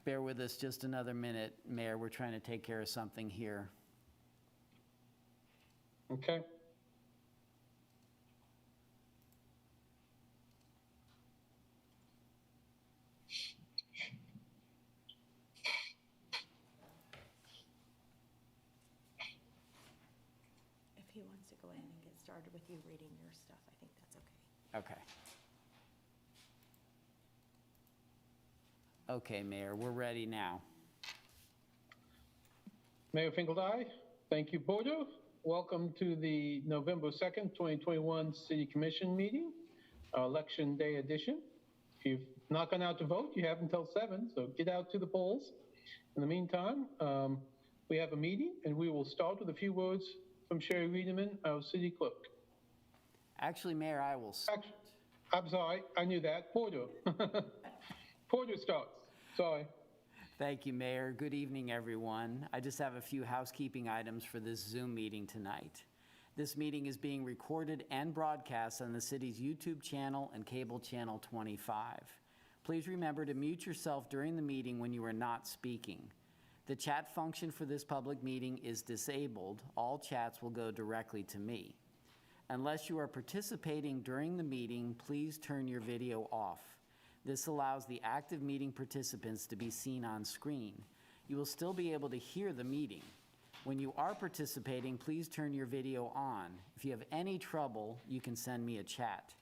Bear with us just another minute, Mayor. We're trying to take care of something here. Okay. If he wants to go ahead and get started with you reading your stuff, I think that's okay. Okay. Okay, Mayor, we're ready now. Mayor Finkeldye, thank you, Porter. Welcome to the November 2nd, 2021 City Commission meeting, our Election Day edition. If you've not gone out to vote, you have until 7, so get out to the polls. In the meantime, we have a meeting, and we will start with a few words from Sherry Wiedemann, our City Clerk. Actually, Mayor, I will start. I'm sorry, I knew that. Porter. Porter starts. Sorry. Thank you, Mayor. Good evening, everyone. I just have a few housekeeping items for this Zoom meeting tonight. This meeting is being recorded and broadcast on the city's YouTube channel and cable channel 25. Please remember to mute yourself during the meeting when you are not speaking. The chat function for this public meeting is disabled. All chats will go directly to me. Unless you are participating during the meeting, please turn your video off. This allows the active meeting participants to be seen on screen. You will still be able to hear the meeting. When you are participating, please turn your video on. If you have any trouble, you can send me a chat.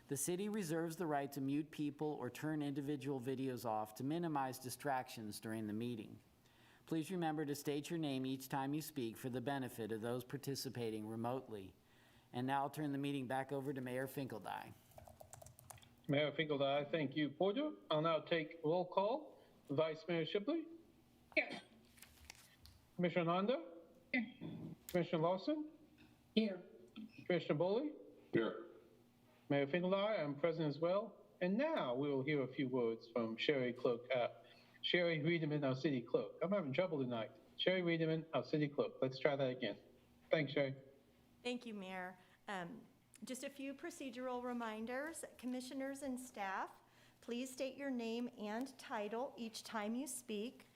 The city reserves the right to mute people or turn individual videos off to minimize distractions during the meeting. Please remember to state your name each time you speak for the benefit of those participating remotely. And now I'll turn the meeting back over to Mayor Finkeldye. Mayor Finkeldye, thank you. Porter, I'll now take roll call. Vice Mayor Shipley? Here. Commissioner Nanda? Here. Commissioner Lawson? Here. Commissioner Boley? Here. Mayor Finkeldye, I'm present as well. And now we will hear a few words from Sherry Wiedemann, our City Clerk. I'm having trouble tonight. Sherry Wiedemann, our City Clerk. Let's try that again. Thanks, Sherry. Thank you, Mayor. Just a few procedural reminders. Commissioners and staff, please state your name and title each time you speak.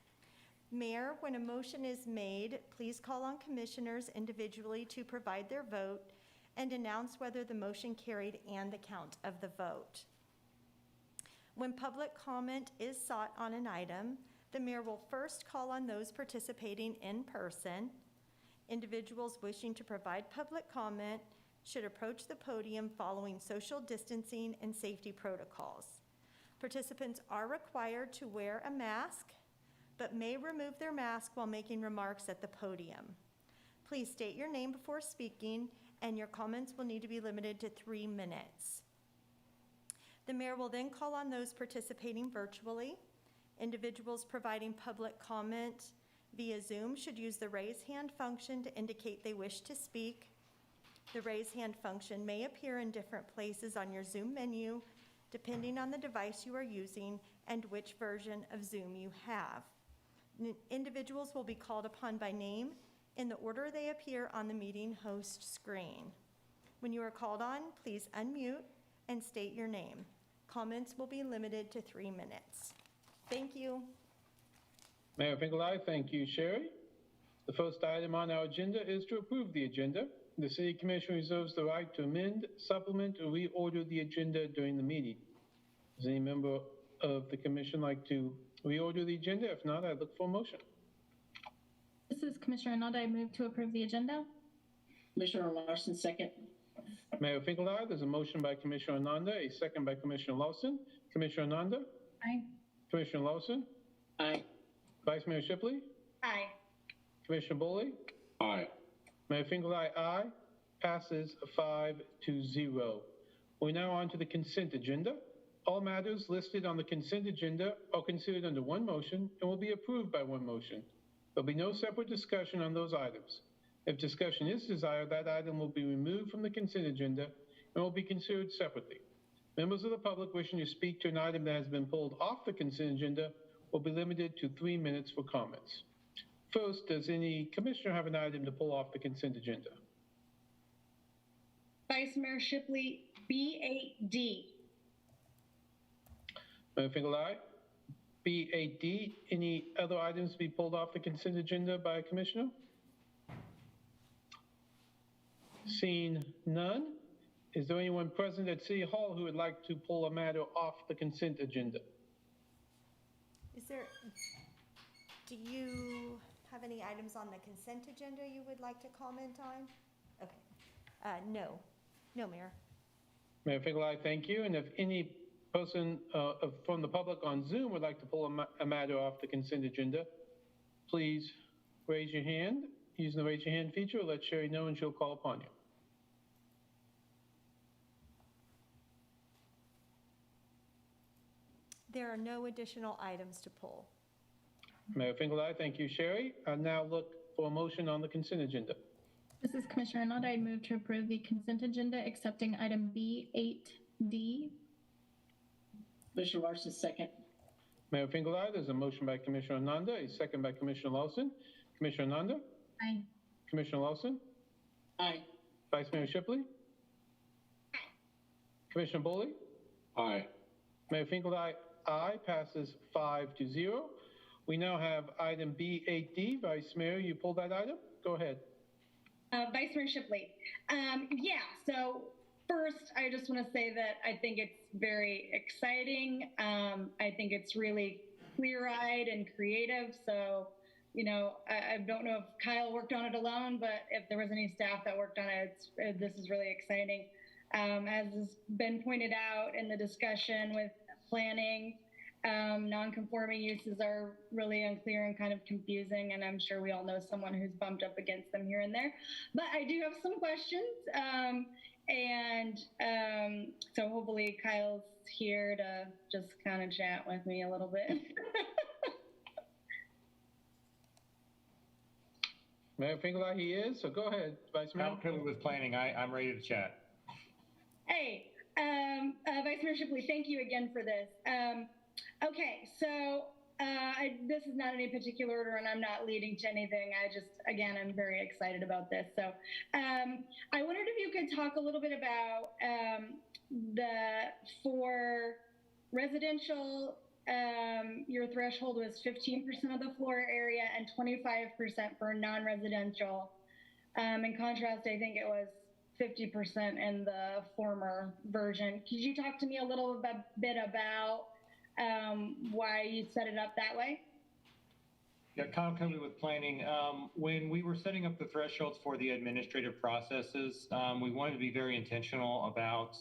Mayor, when a motion is made, please call on commissioners individually to provide their vote and announce whether the motion carried and the count of the vote. When public comment is sought on an item, the mayor will first call on those participating in person. Individuals wishing to provide public comment should approach the podium following social distancing and safety protocols. Participants are required to wear a mask, but may remove their mask while making remarks at the podium. Please state your name before speaking, and your comments will need to be limited to 3 minutes. The mayor will then call on those participating virtually. Individuals providing public comment via Zoom should use the raise hand function to indicate they wish to speak. The raise hand function may appear in different places on your Zoom menu, depending on the device you are using and which version of Zoom you have. Individuals will be called upon by name in the order they appear on the meeting host screen. When you are called on, please unmute and state your name. Comments will be limited to 3 minutes. Thank you. Mayor Finkeldye, thank you, Sherry. The first item on our agenda is to approve the agenda. The City Commission reserves the right to amend, supplement, or reorder the agenda during the meeting. Does any member of the commission like to reorder the agenda? If not, I look for a motion. This is Commissioner Nanda. I move to approve the agenda. Commissioner Larson, second. Mayor Finkeldye, there's a motion by Commissioner Nanda, a second by Commissioner Lawson. Commissioner Nanda? Aye. Commissioner Lawson? Aye. Vice Mayor Shipley? Aye. Commissioner Boley? Aye. Mayor Finkeldye, aye. Passes 5-0. We're now on to the consent agenda. All matters listed on the consent agenda are considered under one motion and will be approved by one motion. There'll be no separate discussion on those items. If discussion is desired, that item will be removed from the consent agenda and will be considered separately. Members of the public wishing to speak to an item that has been pulled off the consent agenda will be limited to 3 minutes for comments. First, does any commissioner have an item to pull off the consent agenda? Vice Mayor Shipley, B8D. Mayor Finkeldye? B8D. Any other items to be pulled off the consent agenda by a commissioner? Seeing none, is there anyone present at City Hall who would like to pull a matter off the consent agenda? Do you have any items on the consent agenda you would like to comment on? Okay. No, Mayor. Mayor Finkelai, thank you. And if any person from the public on Zoom would like to pull a matter off the consent agenda, please raise your hand using the raise your hand feature. Let Sherry know and she'll call upon you. There are no additional items to pull. Mayor Finkelai, thank you, Sherry. I now look for a motion on the consent agenda. This is Commissioner Arnott. I move to approve the consent agenda accepting item B8D. Commissioner Larson, second. Mayor Finkelai, there's a motion by Commissioner Nanda, a second by Commissioner Lawson. Commissioner Nanda? Aye. Commissioner Lawson? Aye. Vice Mayor Shipley? Commissioner Boley? Aye. Mayor Finkelai, aye, passes 5-0. We now have item B8D. Vice Mayor, you pulled that item? Go ahead. Vice Mayor Shipley. So first, I just want to say that I think it's very exciting. I think it's really clear-eyed and creative. So, I don't know if Kyle worked on it alone, but if there was any staff that worked on it, this is really exciting. As has been pointed out in the discussion with planning, non-conforming uses are really unclear and kind of confusing, and I'm sure we all know someone who's bumped up against them here and there. But I do have some questions, so hopefully Kyle's here to just kind of chat with me a little bit. Mayor Finkelai, he is, so go ahead, Vice Mayor. Kyle Kelly with planning. I'm ready to chat. Hey, Vice Mayor Shipley, thank you again for this. Okay, so this is not in any particular order, and I'm not leading to anything. I'm very excited about this. So I wondered if you could talk a little bit about for residential, your threshold was 15% of the floor area and 25% for non-residential. In contrast, I think it was 50% in the former version. Could you talk to me a little bit about why you set it up that way? Yeah, Kyle Kelly with planning. When we were setting up the thresholds for the administrative processes, we wanted to be very intentional about,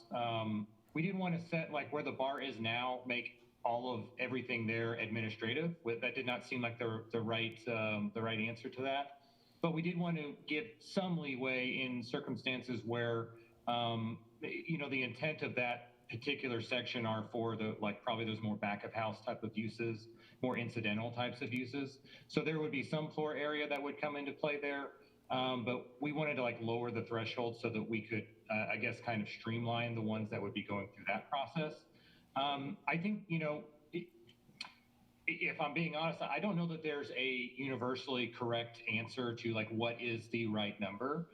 we didn't want to set like where the bar is now, make all of everything there administrative. That did not seem like the right answer to that. But we did want to give some leeway in circumstances where, the intent of that particular section are for probably those more back of house type of uses, more incidental types of uses. So there would be some floor area that would come into play there. But we wanted to lower the threshold so that we could, kind of streamline the ones that would be going through that process. I think, if I'm being honest, I don't know that there's a universally correct answer to what is the right number.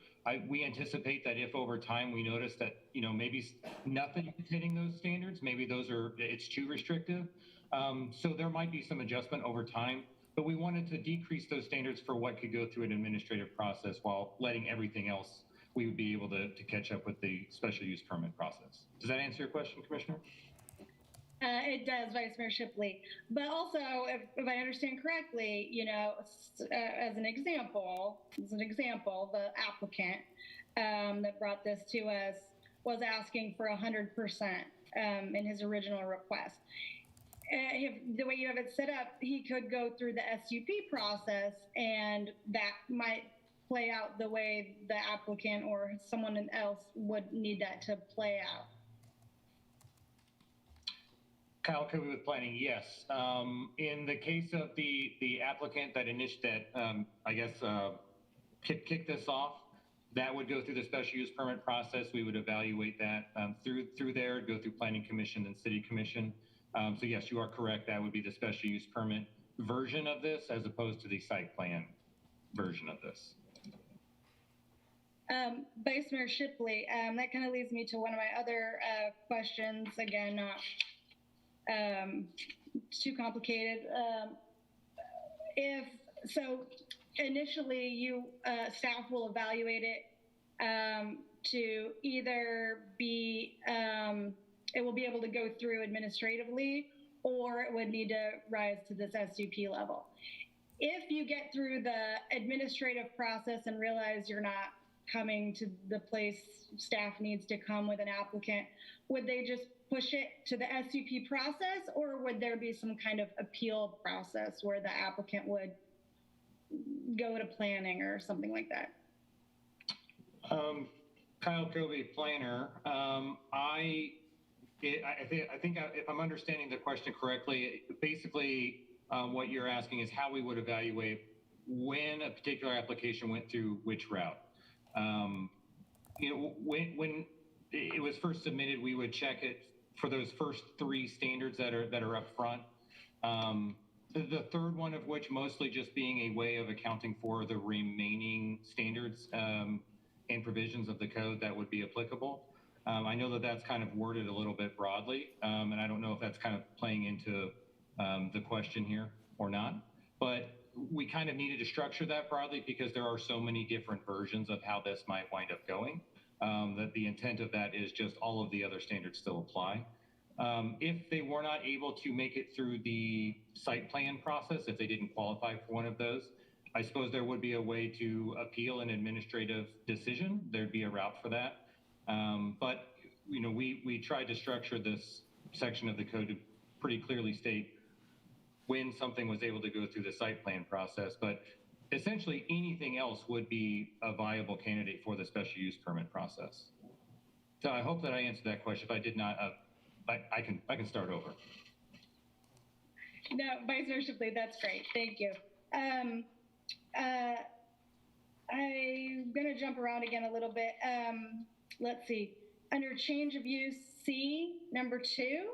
We anticipate that if over time we notice that, maybe nothing is hitting those standards, maybe it's too restrictive. So there might be some adjustment over time, but we wanted to decrease those standards for what could go through an administrative process while letting everything else, we would be able to catch up with the special use permit process. Does that answer your question, Commissioner? It does, Vice Mayor Shipley. But also, if I understand correctly, as an example, the applicant that brought this to us was asking for 100% in his original request. If the way you have it set up, he could go through the SUP process, and that might play out the way the applicant or someone else would need that to play out. Kyle Kirby with planning, yes. In the case of the applicant that kicked this off, that would go through the special use permit process. We would evaluate that through there, go through planning commission and city commission. So yes, you are correct. That would be the special use permit version of this as opposed to the site plan version of this. Vice Mayor Shipley, that kind of leads me to one of my other questions. Again, too complicated. If so, initially, staff will evaluate it to either be it will be able to go through administratively, or it would need to rise to this SUP level. If you get through the administrative process and realize you're not coming to the place staff needs to come with an applicant, would they just push it to the SUP process, or would there be some kind of appeal process where the applicant would go to planning or something like that? Kyle Covey, planner. I think if I'm understanding the question correctly, basically what you're asking is how we would evaluate when a particular application went through which route. When it was first submitted, we would check it for those first 3 standards that are up front. The third one of which mostly just being a way of accounting for the remaining standards and provisions of the code that would be applicable. I know that that's kind of worded a little bit broadly, and I don't know if that's kind of playing into the question here or not, but we kind of needed to structure that broadly because there are so many different versions of how this might wind up going, that the intent of that is just all of the other standards still apply. If they were not able to make it through the site plan process, if they didn't qualify for one of those, I suppose there would be a way to appeal an administrative decision. There'd be a route for that. But we tried to structure this section of the code to pretty clearly state when something was able to go through the site plan process. But essentially anything else would be a viable candidate for the special use permit process. So I hope that I answered that question. If I did not, I can start over. No, Vice Mayor Shipley, that's great. Thank you. I'm going to jump around again a little bit. Let's see. Under change of use C, number 2,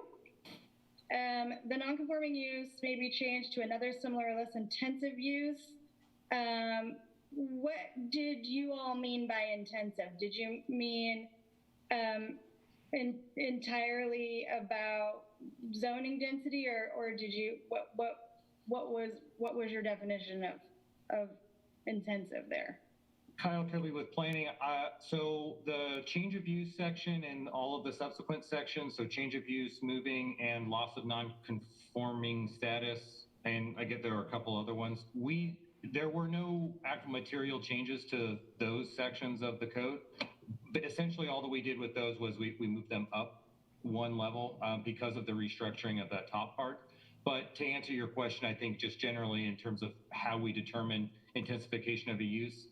the nonconforming use may be changed to another similar, less intensive use. What did you all mean by intensive? Did you mean entirely about zoning density, or did you what was your definition of intensive there? Kyle Kirby with planning. So the change of use section and all of the subsequent sections, so change of use, moving, and loss of non-conforming status, and I get there are a couple other ones. There were no actual material changes to those sections of the code, but essentially all that we did with those was we moved them up one level because of the restructuring of that top part. But to answer your question, I think just generally in terms of how we determine intensification of a use,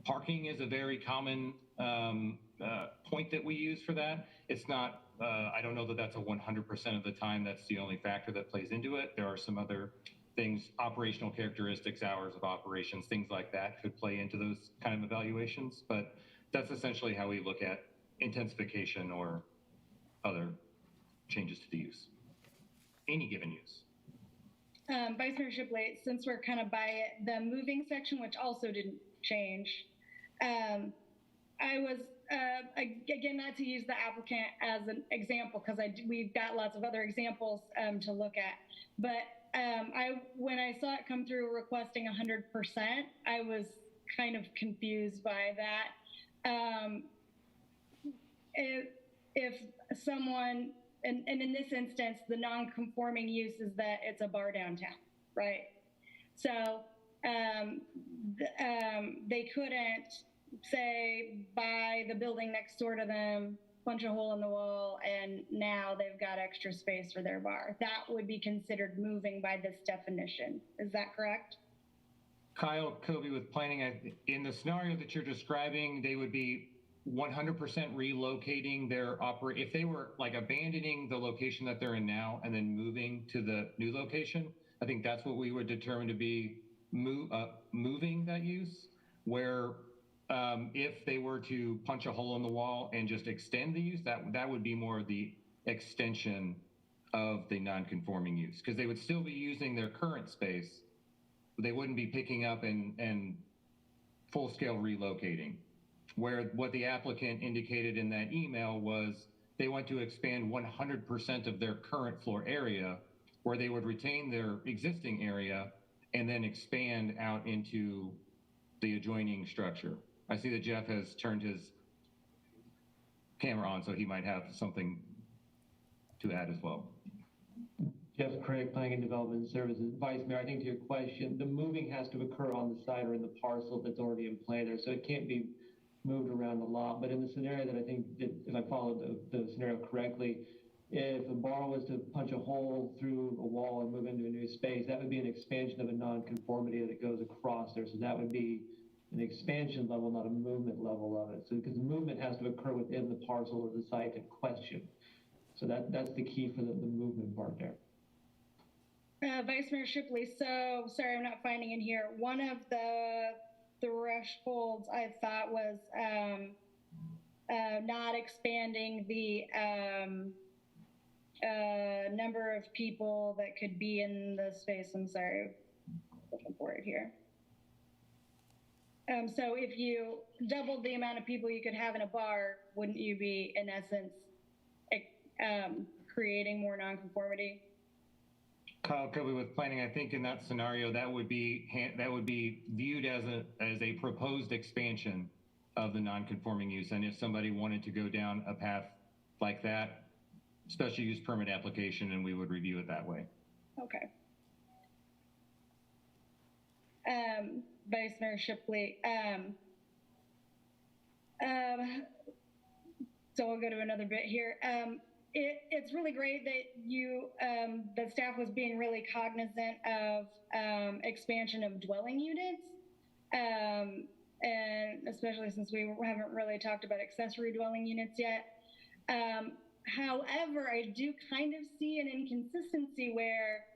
parking is a very common point that we use for that. It's not, I don't know that that's a 100% of the time that's the only factor that plays into it. There are some other things, operational characteristics, hours of operations, things like that could play into those kind of evaluations. But that's essentially how we look at intensification or other changes to the use, any given use. Vice Mayor Shipley, since we're kind of by it, the moving section, which also didn't change, I was, again, not to use the applicant as an example, because we've got lots of other examples to look at, but when I saw it come through requesting 100%, I was kind of confused by that. If someone, and in this instance, the non-conforming use is that it's a bar downtown, right? So they couldn't say buy the building next door to them, punch a hole in the wall, and now they've got extra space for their bar. That would be considered moving by this definition. Is that correct? Kyle Covey with planning. In the scenario that you're describing, they would be 100% relocating their if they were like abandoning the location that they're in now and then moving to the new location. I think that's what we would determine to be moving that use, where if they were to punch a hole in the wall and just extend the use, that would be more the extension of the non-conforming use, because they would still be using their current space, but they wouldn't be picking up and full-scale relocating. Where what the applicant indicated in that email was they want to expand 100% of their current floor area, where they would retain their existing area and then expand out into the adjoining structure. I see that Jeff has turned his camera on, so he might have something to add as well. Jeff Craig, Planning and Development Services. Vice Mayor, I think to your question, the moving has to occur on the site or in the parcel that's already in play there, so it can't be moved around a lot. But in the scenario that I think that, if I followed the scenario correctly, if a borrower was to punch a hole through a wall and move into a new space, that would be an expansion of a nonconformity that goes across there. So that would be an expansion level, not a movement level of it. So because the movement has to occur within the parcel or the site in question. So that's the key for the movement part there. Vice Mayor Shipley, so sorry I'm not finding it here. One of the thresholds I thought was not expanding the number of people that could be in the space. I'm sorry, looking for it here. So if you doubled the amount of people you could have in a bar, wouldn't you be, in essence, creating more nonconformity? Kyle Kobe with planning, I think in that scenario, that would be viewed as a proposed expansion of the non-conforming use. And if somebody wanted to go down a path like that, special use permit application, and we would review it that way. Okay. Vice Mayor Shipley, so we'll go to another bit here. It's really great that you, that staff was being really cognizant of expansion of dwelling units, and especially since we haven't really talked about accessory dwelling units yet. However, I do kind of see an inconsistency where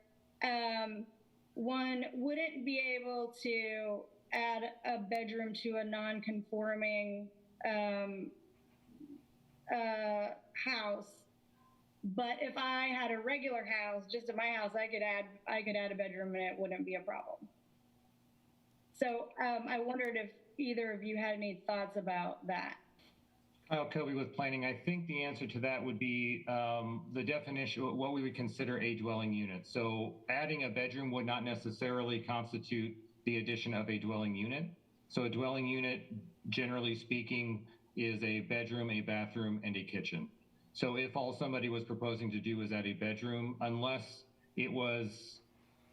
one wouldn't be able to add a bedroom to a non-conforming house. But if I had a regular house, just at my house, I could add a bedroom and it wouldn't be a problem. So I wondered if either of you had any thoughts about that. Kyle Kobe with planning. I think the answer to that would be the definition, what we would consider a dwelling unit. So adding a bedroom would not necessarily constitute the addition of a dwelling unit. So a dwelling unit, generally speaking, is a bedroom, a bathroom, and a kitchen. So if all somebody was proposing to do was add a bedroom, unless it was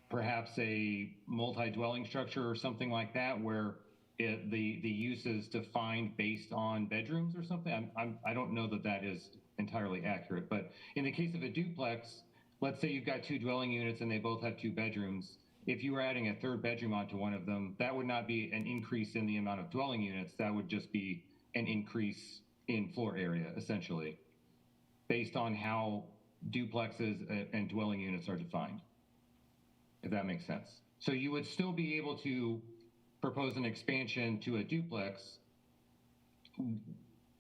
perhaps a multi-dwelling structure or something like that, where the use is defined based on bedrooms or something, I don't know that that is entirely accurate. But in the case of a duplex, let's say you've got two dwelling units and they both have two bedrooms. If you were adding a third bedroom onto one of them, that would not be an increase in the amount of dwelling units. That would just be an increase in floor area, essentially, based on how duplexes and dwelling units are defined, if that makes sense. So you would still be able to propose an expansion to a duplex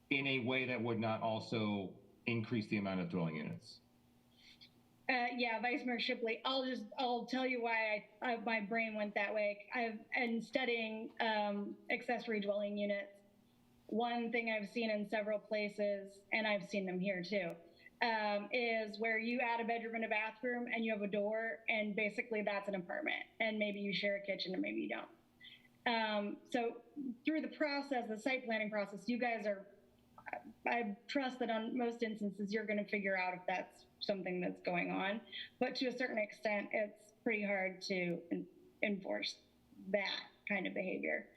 in a way that would not also increase the amount of dwelling units. Yeah, Vice Mayor Shipley, I'll tell you why my brain went that way. In studying accessory dwelling units, one thing I've seen in several places, and I've seen them here too, is where you add a bedroom and a bathroom and you have a door, and basically that's an apartment, and maybe you share a kitchen and maybe you don't. So through the process, the site planning process, you guys are, I trust that on most instances you're going to figure out if that's something that's going on, but to a certain extent it's pretty hard to enforce that kind of behavior.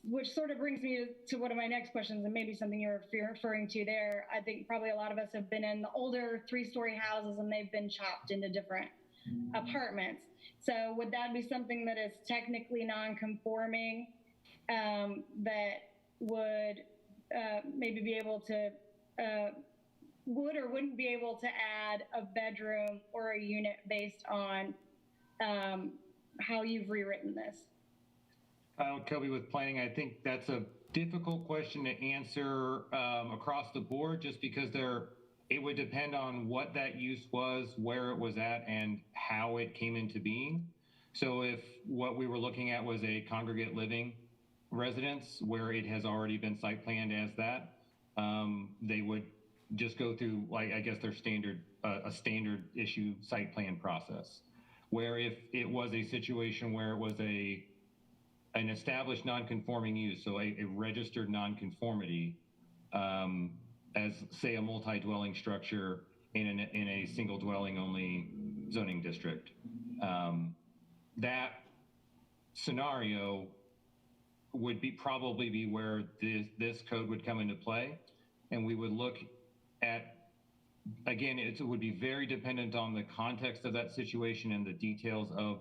Which sort of brings me to one of my next questions, and maybe something you're referring to there. I think probably a lot of us have been in the older 3-story houses and they've been chopped into different apartments. So would that be something that is technically non-conforming, that would maybe be able to, would or wouldn't be able to add a bedroom or a unit based on how you've rewritten this? Kobe with planning, I think that's a difficult question to answer across the board, just because it would depend on what that use was, where it was at, and how it came into being. So if what we were looking at was a congregate living residence where it has already been site planned as that, they would just go through, like, I guess their standard, a standard issue site plan process. Where if it was a situation where it was an established non-conforming use, so a registered non-conformity, as say a multi-dwelling structure in a single dwelling only zoning district, that scenario would probably be where this code would come into play, and we would look at, again, it would be very dependent on the context of that situation and the details of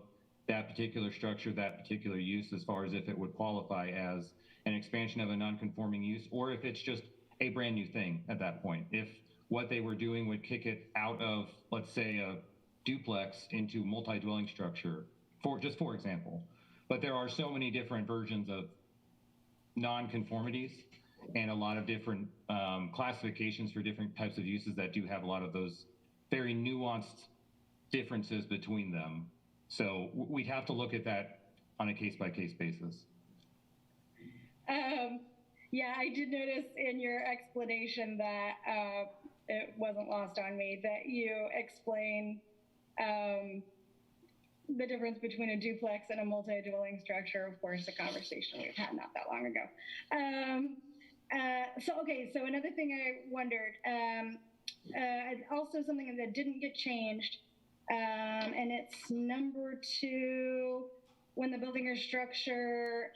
that particular structure, that particular use, as far as if it would qualify as an expansion of a non-conforming use, or if it's just a brand new thing at that point. If what they were doing would kick it out of, let's say, a duplex into multi-dwelling structure, for example. But there are so many different versions of non-conformities and a lot of different classifications for different types of uses that do have a lot of those very nuanced differences between them. So we'd have to look at that on a case-by-case basis. Yeah, I did notice in your explanation that it wasn't lost on me that you explained the difference between a duplex and a multi-dwelling structure. Of course, a conversation we've had not that long ago. So another thing I wondered, also something that didn't get changed, and it's number 2, when the building or structure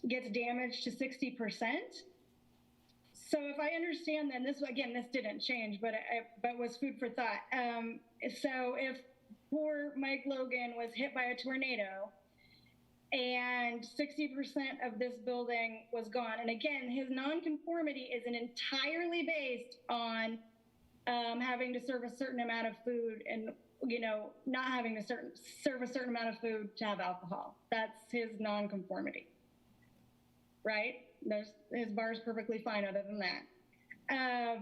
gets damaged to 60%. So if I understand, then this didn't change, but was food for thought. So if poor Mike Logan was hit by a tornado and 60% of this building was gone, and again, his nonconformity isn't entirely based on having to serve a certain amount of food and, not having to serve a certain amount of food to have alcohol. That's his nonconformity, right? His bar is perfectly fine other than that.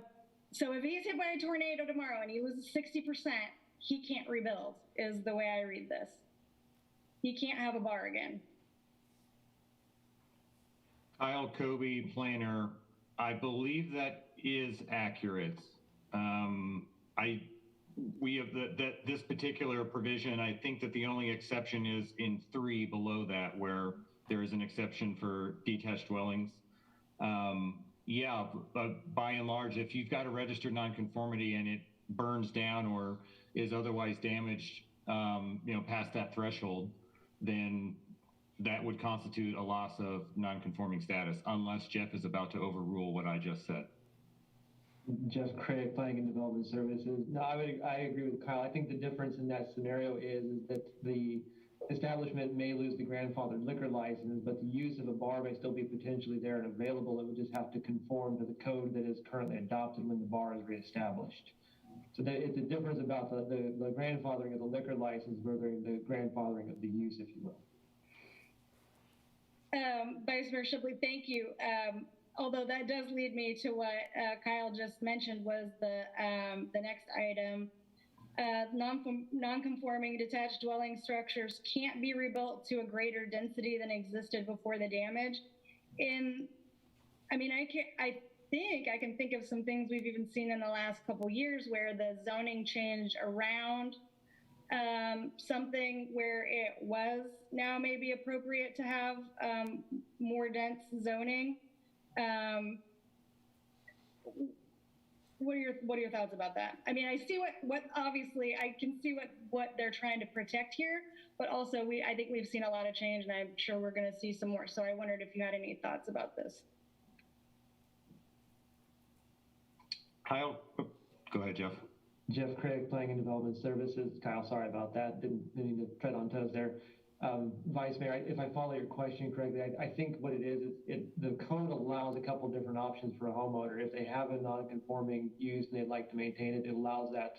So if he's hit by a tornado tomorrow and he loses 60%, he can't rebuild, is the way I read this. He can't have a bar again. Kyle Kobe, planner, I believe that is accurate. We have this particular provision. I think that the only exception is in 3 below that, where there is an exception for detached dwellings. By and large, if you've got a registered nonconformity and it burns down or is otherwise damaged, past that threshold, then that would constitute a loss of nonconforming status, unless Jeff is about to overrule what I just said. Jeff Craig, Planning and Development Services. No, I agree with Kyle. I think the difference in that scenario is that the establishment may lose the grandfathered liquor license, but the use of a bar may still be potentially there and available. It would just have to conform to the code that is currently adopted when the bar is reestablished. So it's a difference about the grandfathering of the liquor license versus the grandfathering of the use, if you will. Vice Mayor Shipley, thank you. Although that does lead me to what Kyle just mentioned, was the next item. Non-conforming detached dwelling structures can't be rebuilt to a greater density than existed before the damage. I think I can think of some things we've even seen in the last couple years where the zoning changed around something where it was now maybe appropriate to have more dense zoning. What are your thoughts about that? I mean, I see what obviously I can see what they're trying to protect here, but also I think we've seen a lot of change, and I'm sure we're going to see some more. So I wondered if you had any thoughts about this. Kyle, go ahead, Jeff. Jeff Craig, Planning and Development Services. Kyle, sorry about that. Didn't mean to tread on toes there. Vice Mayor, if I follow your question correctly, I think what it is the code allows a couple different options for a homeowner. If they have a non-conforming use and they'd like to maintain it, it allows that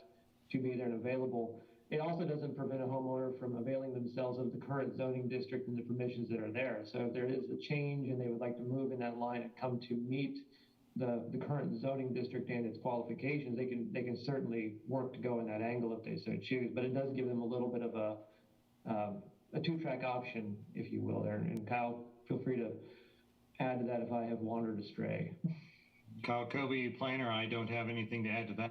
to be there and available. It also doesn't prevent a homeowner from availing themselves of the current zoning district and the permissions that are there. So if there is a change and they would like to move in that line and come to meet the current zoning district and its qualifications, they can certainly work to go in that angle if they so choose. But it does give them a little bit of a two-track option, if you will, there. And Kyle, feel free to add to that if I have wandered astray. Kyle Kobe, planner, I don't have anything to add to that.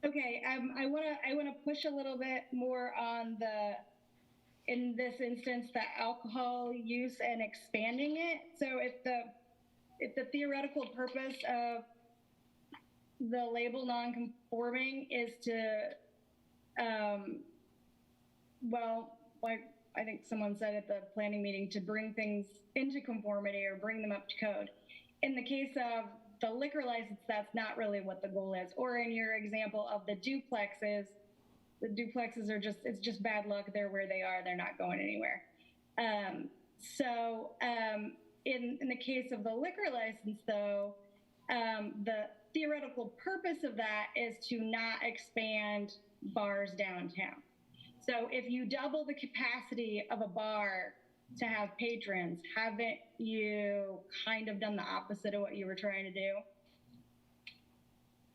Okay, I wanna push a little bit more on in this instance, the alcohol use and expanding it. So if the theoretical purpose of the label non-conforming is to, well, like I think someone said at the planning meeting, to bring things into conformity or bring them up to code. In the case of the liquor license, that's not really what the goal is. Or in your example of the duplexes are just, it's just bad luck. They're where they are. They're not going anywhere. In the case of the liquor license, though, the theoretical purpose of that is to not expand bars downtown. So if you double the capacity of a bar to have patrons, haven't you kind of done the opposite of what you were trying to do?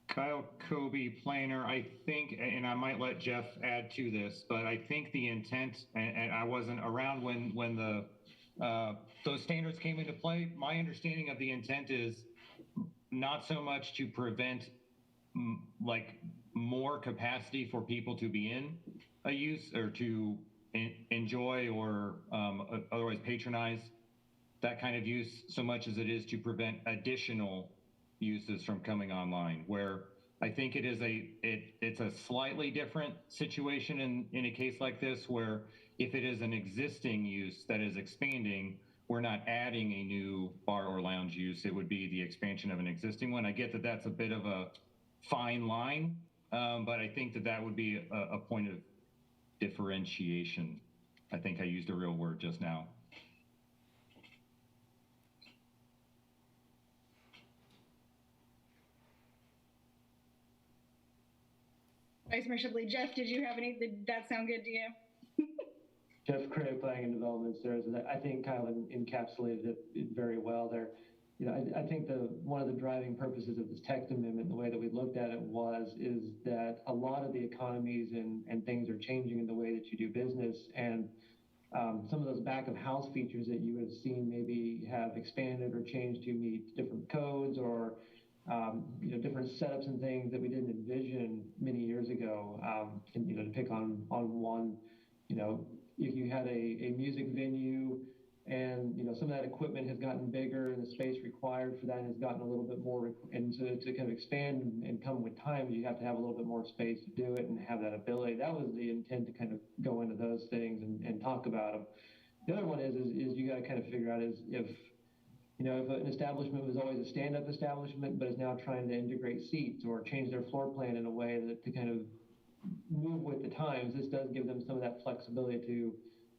Kyle Kobe, planner, I think, and I might let Jeff add to this, but I think the intent, and I wasn't around when the those standards came into play. My understanding of the intent is not so much to prevent like more capacity for people to be in a use or to enjoy or otherwise patronize that kind of use, so much as it is to prevent additional uses from coming online, where I think it is it's a slightly different situation in a case like this, where if it is an existing use that is expanding, we're not adding a new bar or lounge use. It would be the expansion of an existing one. I get that that's a bit of a fine line, but I think that that would be a point of differentiation. I think I used a real word just now. Vice Mayor Shipley, Jeff, did did that sound good to you? Jeff Craig, Planning and Development Services. I think Kyle encapsulated it very well there. You know, I think one of the driving purposes of this text amendment, the way that we looked at it is that a lot of the economies and things are changing in the way that you do business, and some of those back of house features that you have seen maybe have expanded or changed to meet different codes or you know, different setups and things that we didn't envision many years ago. And you know, to pick on one, you know, if you had a music venue and you know some of that equipment has gotten bigger and the space required for that has gotten a little bit more, and so to kind of expand and come with time, you have to have a little bit more space to do it and have that ability. That was the intent, to kind of go into those things and talk about them. The other one is you got to kind of figure out is if, you know, if an establishment was always a stand-up establishment but is now trying to integrate seats or change their floor plan in a way that to kind of move with the times, this does give them some of that flexibility to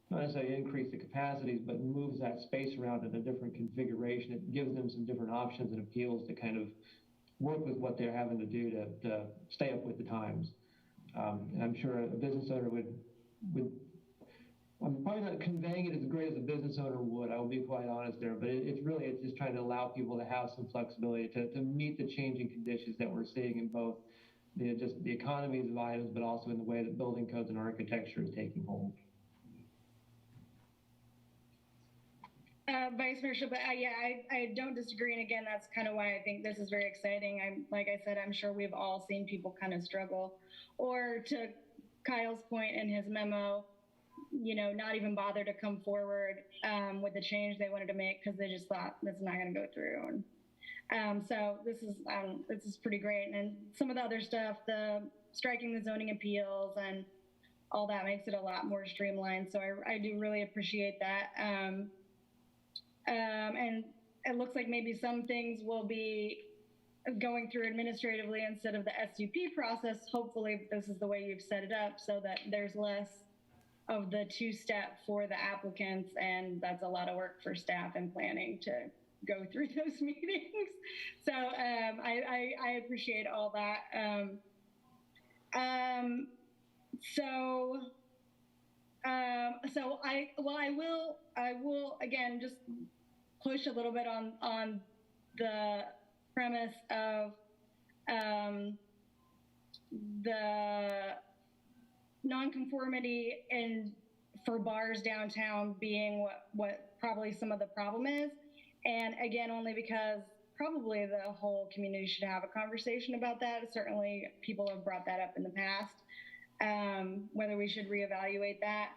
not necessarily increase the capacities, but moves that space around in a different configuration. It gives them some different options and appeals to kind of work with what they're having to do to stay up with the times. And I'm sure a business owner would I'm probably not conveying it as great as a business owner would, I will be quite honest there, but it's just trying to allow people to have some flexibility to meet the changing conditions that we're seeing in both the economies of items, but also in the way that building codes and architecture is taking hold. Vice Mayor Shipley, I don't disagree, and again, that's kind of why I think this is very exciting. Like I said, I'm sure we've all seen people kind of struggle, or to Kyle's point in his memo, you know, not even bother to come forward with the change they wanted to make because they just thought that's not going to go through. And so this is pretty great. And some of the other stuff, the striking the zoning appeals and all that, makes it a lot more streamlined. So I do really appreciate that. And it looks like maybe some things will be going through administratively instead of the SUP process. Hopefully this is the way you've set it up so that there's less of the two-step for the applicants, and that's a lot of work for staff and planning to go through those meetings. So I appreciate all that. I will again just push a little bit on the premise of the nonconformity and for bars downtown being what probably some of the problem is. And again, only because probably the whole community should have a conversation about that. Certainly people have brought that up in the past, whether we should reevaluate that.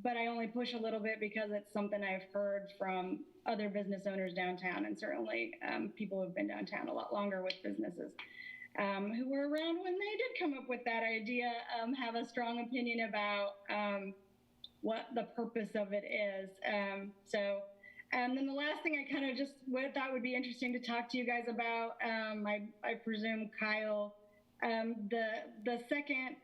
But I only push a little bit because it's something I've heard from other business owners downtown, and certainly people who've been downtown a lot longer with businesses who were around when they did come up with that idea, have a strong opinion about what the purpose of it is. And then the last thing I kind of just thought would be interesting to talk to you guys about, I presume Kyle, the second,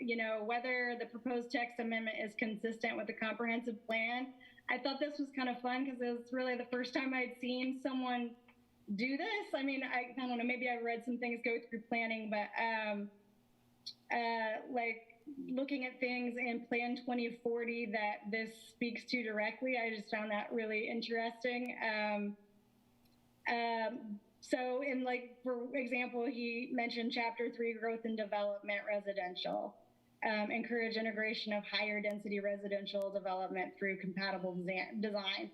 whether the proposed text amendment is consistent with the comprehensive plan. I thought this was kind of fun because it was really the first time I'd seen someone do this. I mean, I don't know, maybe I've read some things go through planning, but like looking at things in Plan 2040 that this speaks to directly, I just found that really interesting. So in like, for example, he mentioned Chapter 3, Growth and Development Residential. Encourage integration of higher density residential development through compatible design.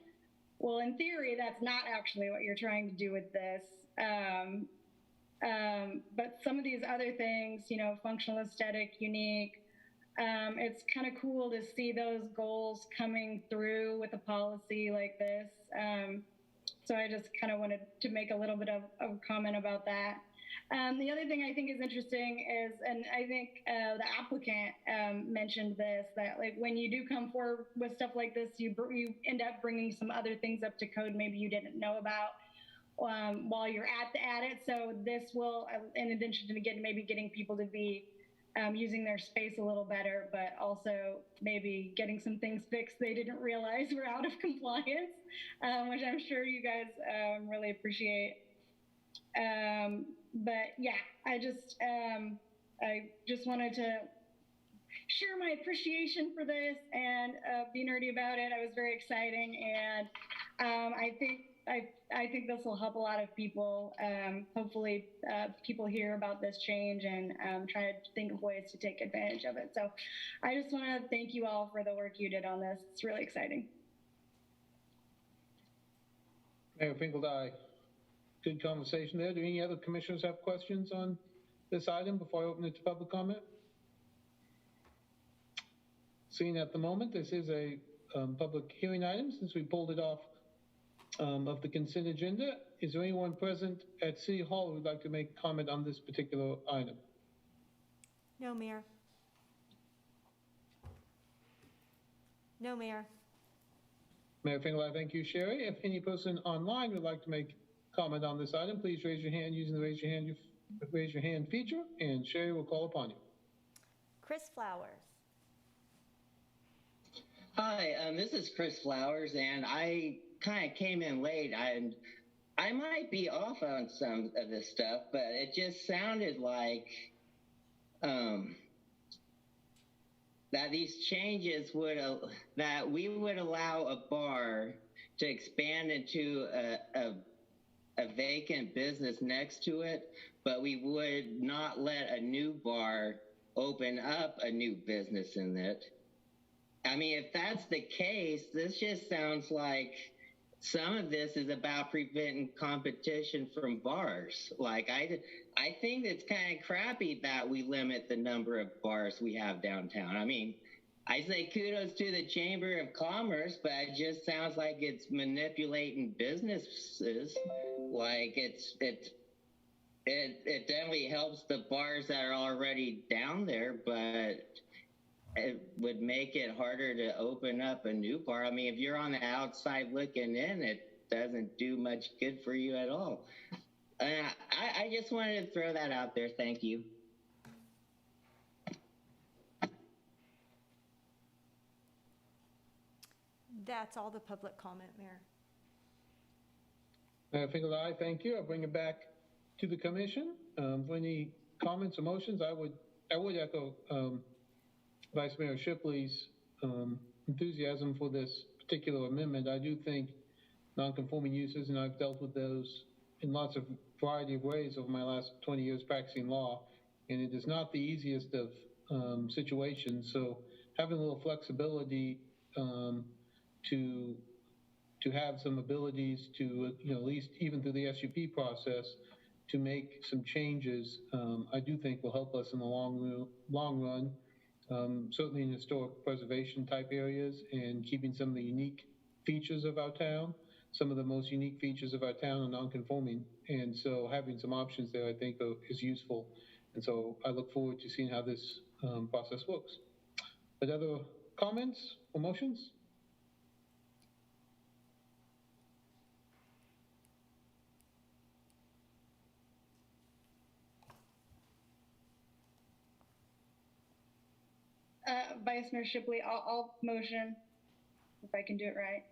Well, in theory, that's not actually what you're trying to do with this. But some of these other things, functional, aesthetic, unique, it's kind of cool to see those goals coming through with a policy like this. So I just kind of wanted to make a little bit of a comment about that. The other thing I think is interesting is, and I think the applicant mentioned this, that like when you do come forward with stuff like this, you end up bringing some other things up to code maybe you didn't know about while you're at it. So this will, in addition to maybe getting people to be using their space a little better, but also maybe getting some things fixed they didn't realize were out of compliance, which I'm sure you guys really appreciate. But yeah, I just wanted to share my appreciation for this and be nerdy about it. It was very exciting, and I think this will help a lot of people. Hopefully, people hear about this change and try to think of ways to take advantage of it. So, I just want to thank you all for the work you did on this. It's really exciting. Mayor Finkeldine. Good conversation there. Do any other commissioners have questions on this item before I open it to public comment? Seeing at the moment, this is a public hearing item since we pulled it off of the consent agenda. Is there anyone present at City Hall who would like to make comment on this particular item? No, Mayor. No, Mayor. Mayor Finkeldine, thank you, Sherry. If any person online would like to make comment on this item, please raise your hand using the raise your hand feature, and Sherry will call upon you. Chris Flowers. Hi, this is Chris Flowers, and I kind of came in late, and I might be off on some of this stuff, but it just sounded like that these changes that we would allow a bar to expand into a vacant business next to it, but we would not let a new bar open up a new business in it. I mean, if that's the case, this just sounds like some of this is about preventing competition from bars. Like, I think it's kind of crappy that we limit the number of bars we have downtown. I mean, I say kudos to the Chamber of Commerce, but it just sounds like it's manipulating businesses. Like it definitely helps the bars that are already down there, but it would make it harder to open up a new bar. I mean, if you're on the outside looking in, it doesn't do much good for you at all. I just wanted to throw that out there. Thank you. That's all the public comment, Mayor. Mayor Finkeldine, thank you. I'll bring it back to the commission. For any comments or motions, I would echo Vice Mayor Shipley's enthusiasm for this particular amendment. I do think non-conforming uses, and I've dealt with those in lots of variety of ways over my last 20 years practicing law, and it is not the easiest of situations. So having a little flexibility to have some abilities to, at least even through the SUP process, to make some changes, I do think will help us in the long run, certainly in historic preservation type areas and keeping some of the unique features of our town. Some of the most unique features of our town are non-conforming, and so having some options there, I think, is useful. And so I look forward to seeing how this process works. But other comments or motions? Vice Mayor Shipley, I'll motion if I can do it right.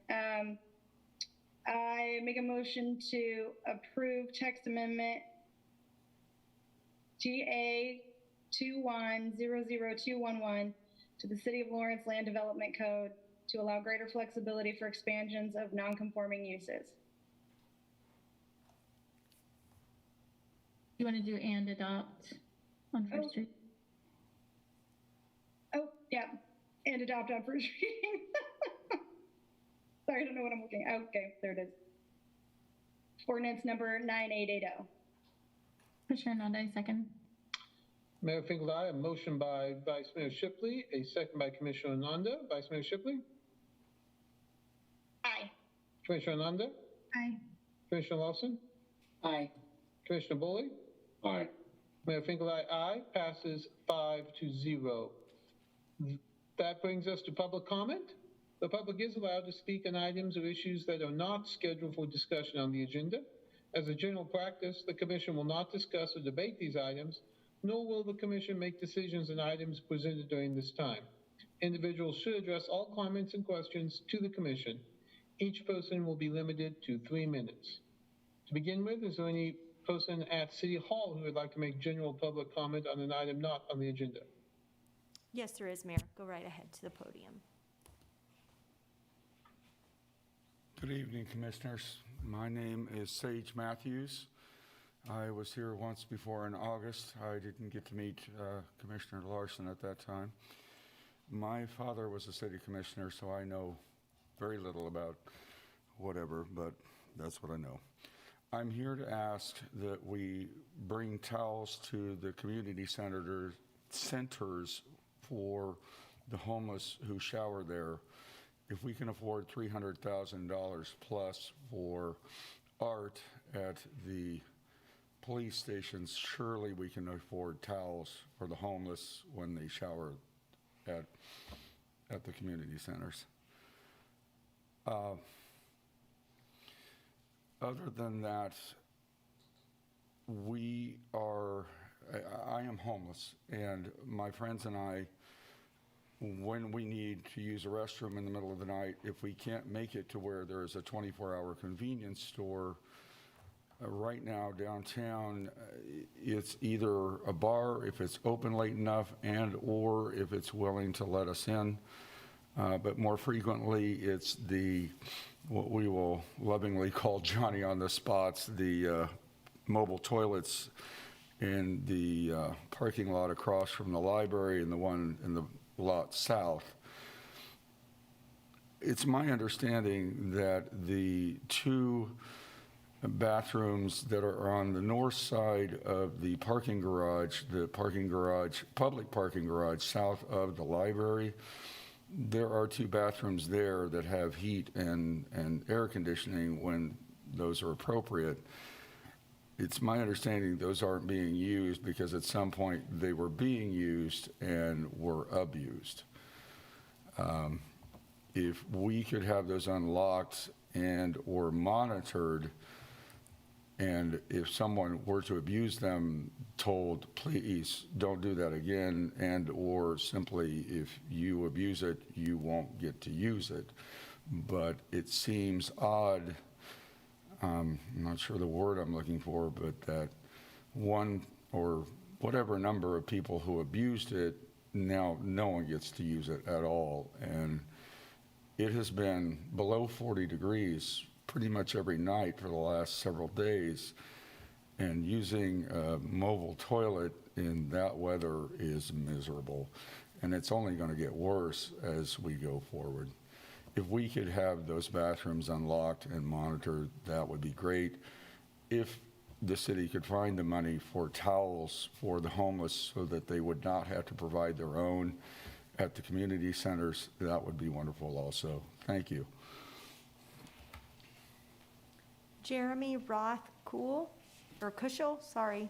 I make a motion to approve text amendment GA 2100211 to the City of Lawrence Land Development Code to allow greater flexibility for expansions of non-conforming uses. You want to do and adopt on first reading? Oh, yeah, and adopt on first reading. Sorry, I don't know what I'm looking at. Okay, there it is. Ordinance number 9880. Commissioner Nanda, second. Mayor Finkel, aye. A motion by Vice Mayor Shipley, a second by Commissioner Nanda. Vice Mayor Shipley? Aye. Commissioner Nanda? Aye. Commissioner Lawson? Aye. Commissioner Bully? Aye. Mayor Finkel, aye. Passes 5-0. That brings us to public comment. The public is allowed to speak on items or issues that are not scheduled for discussion on the agenda. As a general practice, the Commission will not discuss or debate these items, nor will the Commission make decisions on items presented during this time. Individuals should address all comments and questions to the Commission. Each person will be limited to 3 minutes. To begin with, is there any person at City Hall who would like to make general public comment on an item not on the agenda? Yes, there is, Mayor. Go right ahead to the podium. Good evening, Commissioners. My name is Sage Matthews. I was here once before in August. I didn't get to meet Commissioner Larson at that time. My father was a city commissioner, so I know very little about whatever, but that's what I know. I'm here to ask that we bring towels to the community centers for the homeless who shower there. If we can afford $300,000 plus for art at the police stations, surely we can afford towels for the homeless when they shower at the community centers. Other than that, I am homeless, and my friends and I, when we need to use a restroom in the middle of the night, if we can't make it to where there is a 24-hour convenience store, right now downtown, it's either a bar if it's open late enough and or if it's willing to let us in. But more frequently, it's what we will lovingly call Johnny on the spots, the mobile toilets in the parking lot across from the library and the one in the lot south. It's my understanding that the two bathrooms that are on the north side of the parking garage, public parking garage south of the library, there are two bathrooms there that have heat and air conditioning when those are appropriate. It's my understanding those aren't being used because at some point they were being used and were abused. If we could have those unlocked and or monitored, and if someone were to abuse them, told, please don't do that again, and or simply if you abuse it, you won't get to use it. But it seems odd, I'm not sure the word I'm looking for, but that one or whatever number of people who abused it now no one gets to use it at all. And it has been below 40 degrees pretty much every night for the last several days. And using a mobile toilet in that weather is miserable. And it's only going to get worse as we go forward. If we could have those bathrooms unlocked and monitored, that would be great. If the city could find the money for towels for the homeless so that they would not have to provide their own at the community centers, that would be wonderful also. Thank you. Jeremy Roth Kushel, sorry.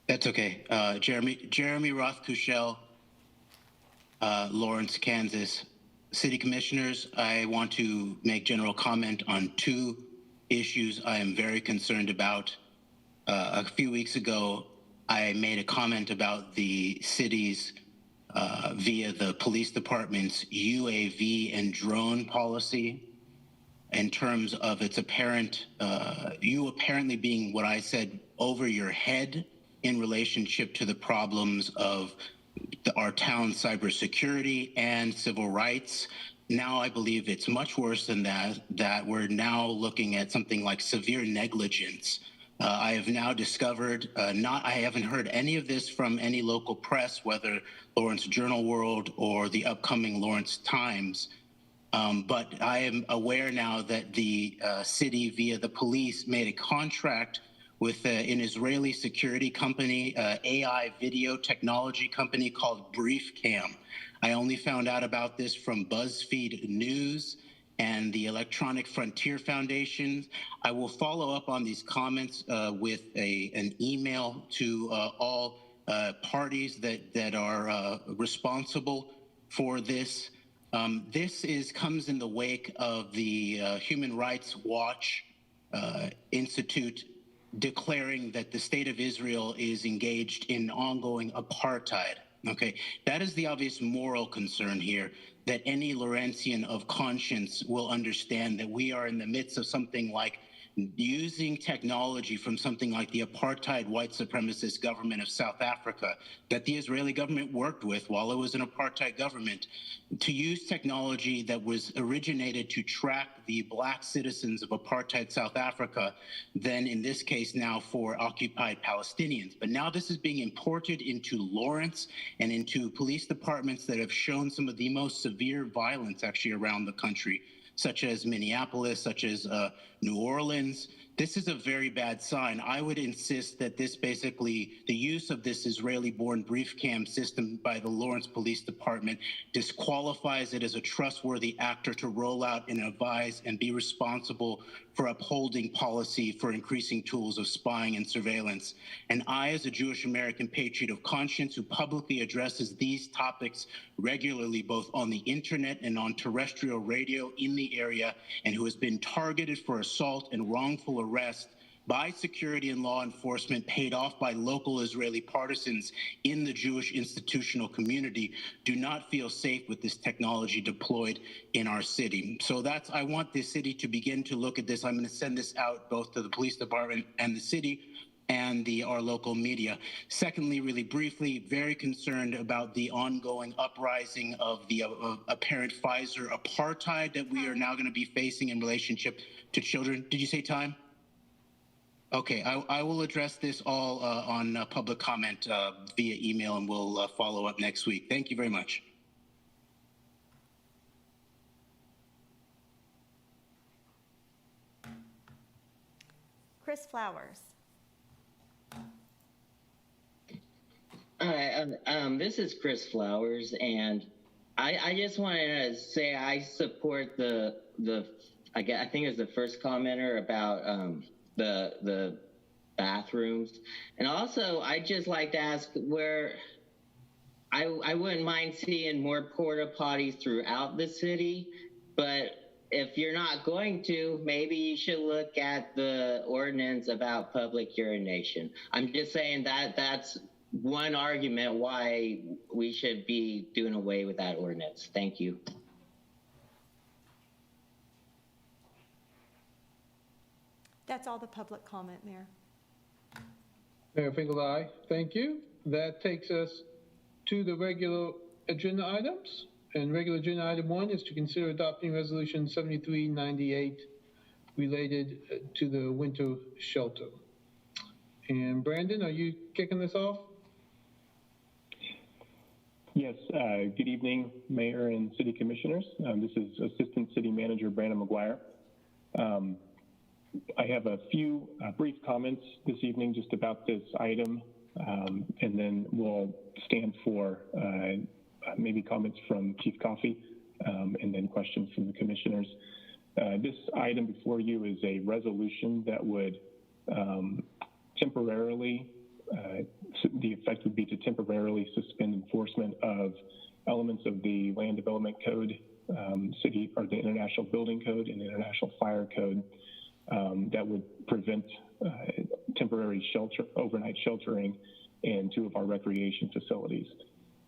That's okay. Jeremy Roth Kushel, Lawrence, Kansas. City Commissioners, I want to make general comment on two issues I am very concerned about. A few weeks ago, I made a comment about the city's, via the police department's UAV and drone policy in terms of its apparent, you apparently being what I said over your head in relationship to the problems of our town's cybersecurity and civil rights. Now I believe it's much worse than that we're now looking at something like severe negligence. I have now discovered, I haven't heard any of this from any local press, whether Lawrence Journal World or the upcoming Lawrence Times. But I am aware now that the city, via the police, made a contract with an Israeli security company, AI video technology company called BriefCam. I only found out about this from BuzzFeed News and the Electronic Frontier Foundation. I will follow up on these comments with an email to all parties that are responsible for this. This comes in the wake of the Human Rights Watch Institute declaring that the state of Israel is engaged in ongoing apartheid. Okay, that is the obvious moral concern here, that any Lawrencian of conscience will understand that we are in the midst of something like using technology from something like the apartheid white supremacist government of South Africa that the Israeli government worked with while it was an apartheid government, to use technology that was originated to track the black citizens of apartheid South Africa, then in this case now for occupied Palestinians. But now this is being imported into Lawrence and into police departments that have shown some of the most severe violence actually around the country, such as Minneapolis, such as New Orleans. This is a very bad sign. I would insist that this basically, the use of this Israeli-born BriefCam system by the Lawrence Police Department disqualifies it as a trustworthy actor to roll out and advise and be responsible for upholding policy for increasing tools of spying and surveillance. And I, as a Jewish American patriot of conscience who publicly addresses these topics regularly, both on the internet and on terrestrial radio in the area, and who has been targeted for assault and wrongful arrest by security and law enforcement paid off by local Israeli partisans in the Jewish institutional community, do not feel safe with this technology deployed in our city. So I want the city to begin to look at this. I'm going to send this out both to the police department and the city and our local media. Secondly, really briefly, very concerned about the ongoing uprising of the apparent Pfizer apartheid that we are now going to be facing in relationship to children. Did you say time? Okay, I will address this all on public comment via email, and we'll follow up next week. Thank you very much. Chris Flowers. Hi, this is Chris Flowers, and I just wanted to say I support I think it was the first commenter about the bathrooms. And also, I'd just like to ask where I wouldn't mind seeing more porta potties throughout the city, but if you're not going to, maybe you should look at the ordinance about public urination. I'm just saying that's one argument why we should be doing away with that ordinance. Thank you. That's all the public comment, Mayor. Mayor Finkel, aye. Thank you. That takes us to the regular agenda items. And regular agenda item 1 is to consider adopting Resolution 7398 related to the winter shelter. And Brandon, are you kicking this off? Yes, good evening, Mayor and City Commissioners. This is Assistant City Manager Brandon McGuire. I have a few brief comments this evening just about this item, and then we'll stand for maybe comments from Chief Coffey, and then questions from the Commissioners. This item before you is a resolution that would temporarily the effect would be to temporarily suspend enforcement of elements of the Land Development Code, City or the International Building Code and International Fire Code that would prevent temporary overnight sheltering in 2 of our recreation facilities.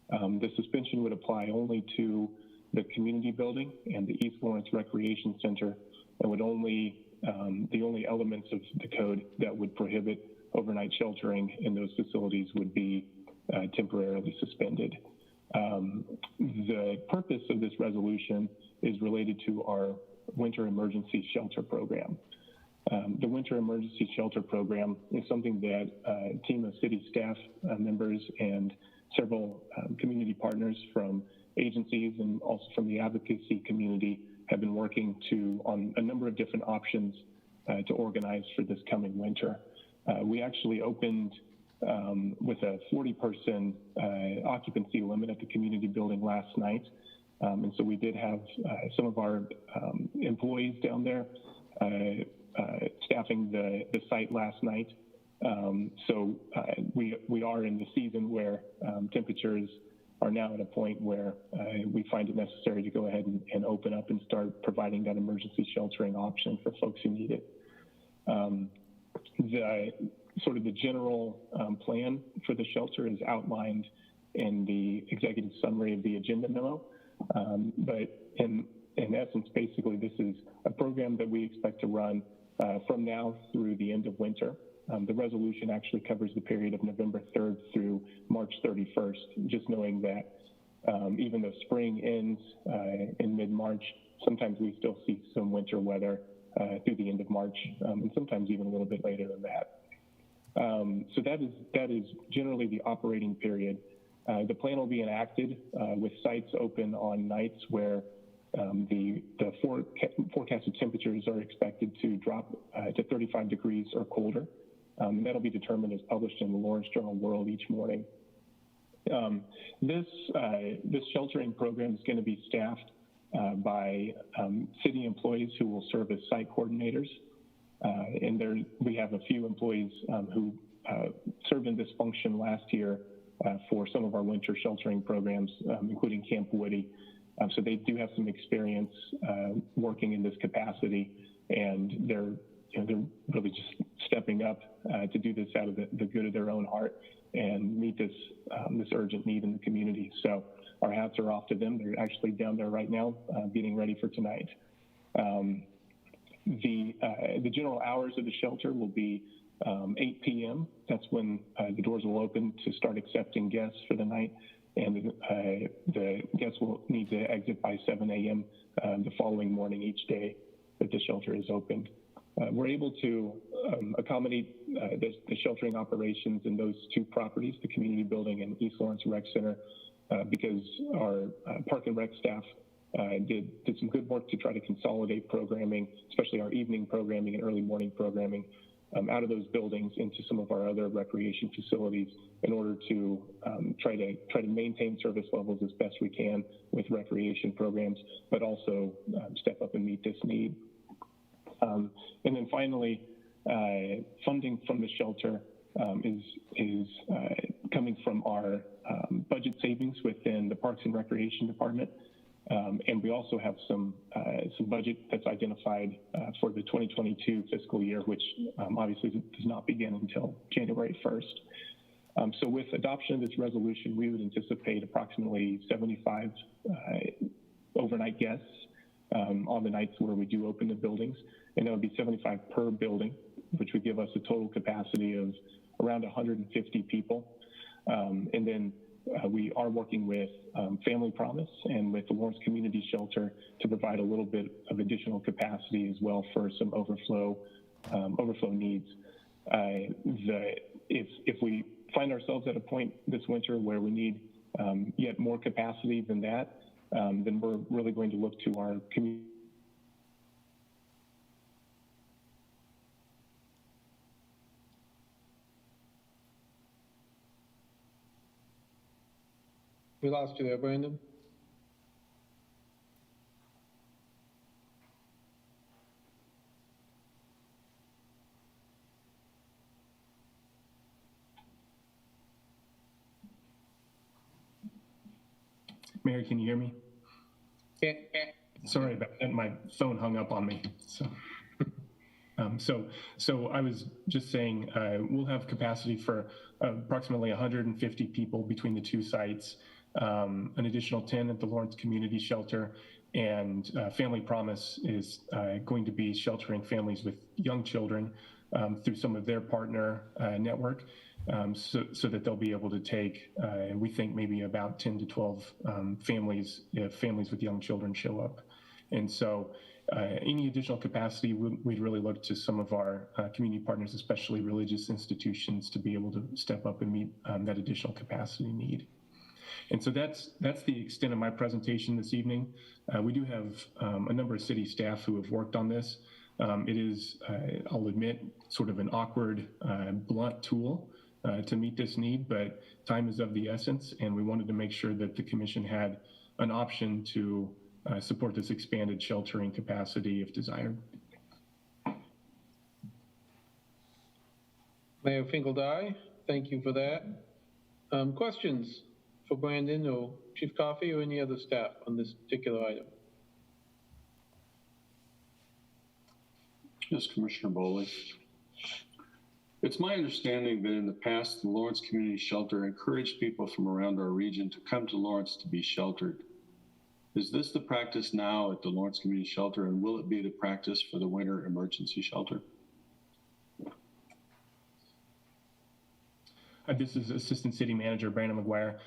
The suspension would apply only to the community building and the East Lawrence Recreation Center, and would only the only elements of the code that would prohibit overnight sheltering in those facilities would be temporarily suspended. The purpose of this resolution is related to our Winter Emergency Shelter Program. The Winter Emergency Shelter Program is something that a team of city staff members and several community partners from agencies and also from the advocacy community have been working on a number of different options to organize for this coming winter. We actually opened with a 40-person occupancy limit at the community building last night. And so we did have some of our employees down there staffing the site last night. So we are in the season where temperatures are now at a point where we find it necessary to go ahead and open up and start providing that emergency sheltering option for folks who need it. The general plan for the shelter is outlined in the executive summary of the agenda memo. But in essence, basically, this is a program that we expect to run from now through the end of winter. The resolution actually covers the period of November 3rd through March 31st, just knowing that even though spring ends in mid-March, sometimes we still see some winter weather through the end of March, and sometimes even a little bit later than that. So that is generally the operating period. The plan will be enacted with sites open on nights where the forecasted temperatures are expected to drop to 35 degrees or colder. And that'll be determined as published in the Lawrence Journal World each morning. This sheltering program is going to be staffed by city employees who will serve as site coordinators. And we have a few employees who served in this function last year for some of our winter sheltering programs, including Camp Woody. So they do have some experience working in this capacity, and they're really just stepping up to do this out of the good of their own heart and meet this urgent need in the community. So our hats are off to them. They're actually down there right now getting ready for tonight. The general hours of the shelter will be 8 p.m. That's when the doors will open to start accepting guests for the night. And the guests will need to exit by 7 a.m. The following morning each day that the shelter is opened. We're able to accommodate the sheltering operations in those 2 properties, the community building and East Lawrence Rec Center, because our Park and Rec staff did some good work to try to consolidate programming, especially our evening programming and early morning programming, out of those buildings into some of our other recreation facilities in order to try to maintain service levels as best we can with recreation programs, but also step up and meet this need. And then finally, funding from the shelter is coming from our budget savings within the Parks and Recreation Department. And we also have some budget that's identified for the 2022 fiscal year, which obviously does not begin until January 1st. So with adoption of this resolution, we would anticipate approximately 75 overnight guests on the nights where we do open the buildings. And that would be 75 per building, which would give us a total capacity of around 150 people. And then we are working with Family Promise and with the Lawrence Community Shelter to provide a little bit of additional capacity as well for some overflow needs. If we find ourselves at a point this winter where we need yet more capacity than that, then we're really going to look to our community. We lost you there, Brandon. Mary, can you hear me? Yeah. Sorry about that. My phone hung up on me. So I was just saying we'll have capacity for approximately 150 people between the two sites, an additional 10 at the Lawrence Community Shelter, and Family Promise is going to be sheltering families with young children through some of their partner network, so that they'll be able to take, we think, maybe about 10 to 12 families if families with young children show up. And so any additional capacity, we'd really look to some of our community partners, especially religious institutions, to be able to step up and meet that additional capacity need. And so that's the extent of my presentation this evening. We do have a number of city staff who have worked on this. It is, I'll admit, sort of an awkward, blunt tool to meet this need, but time is of the essence, and we wanted to make sure that the commission had an option to support this expanded sheltering capacity if desired. Mayor Finkeldye, thank you for that. Questions for Brandon or Chief Coffey or any other staff on this particular item? Yes, Commissioner Bowley. It's my understanding that in the past, the Lawrence Community Shelter encouraged people from around our region to come to Lawrence to be sheltered. Is this the practice now at the Lawrence Community Shelter, and will it be the practice for the winter emergency shelter? This is Assistant City Manager Brandon McGuire.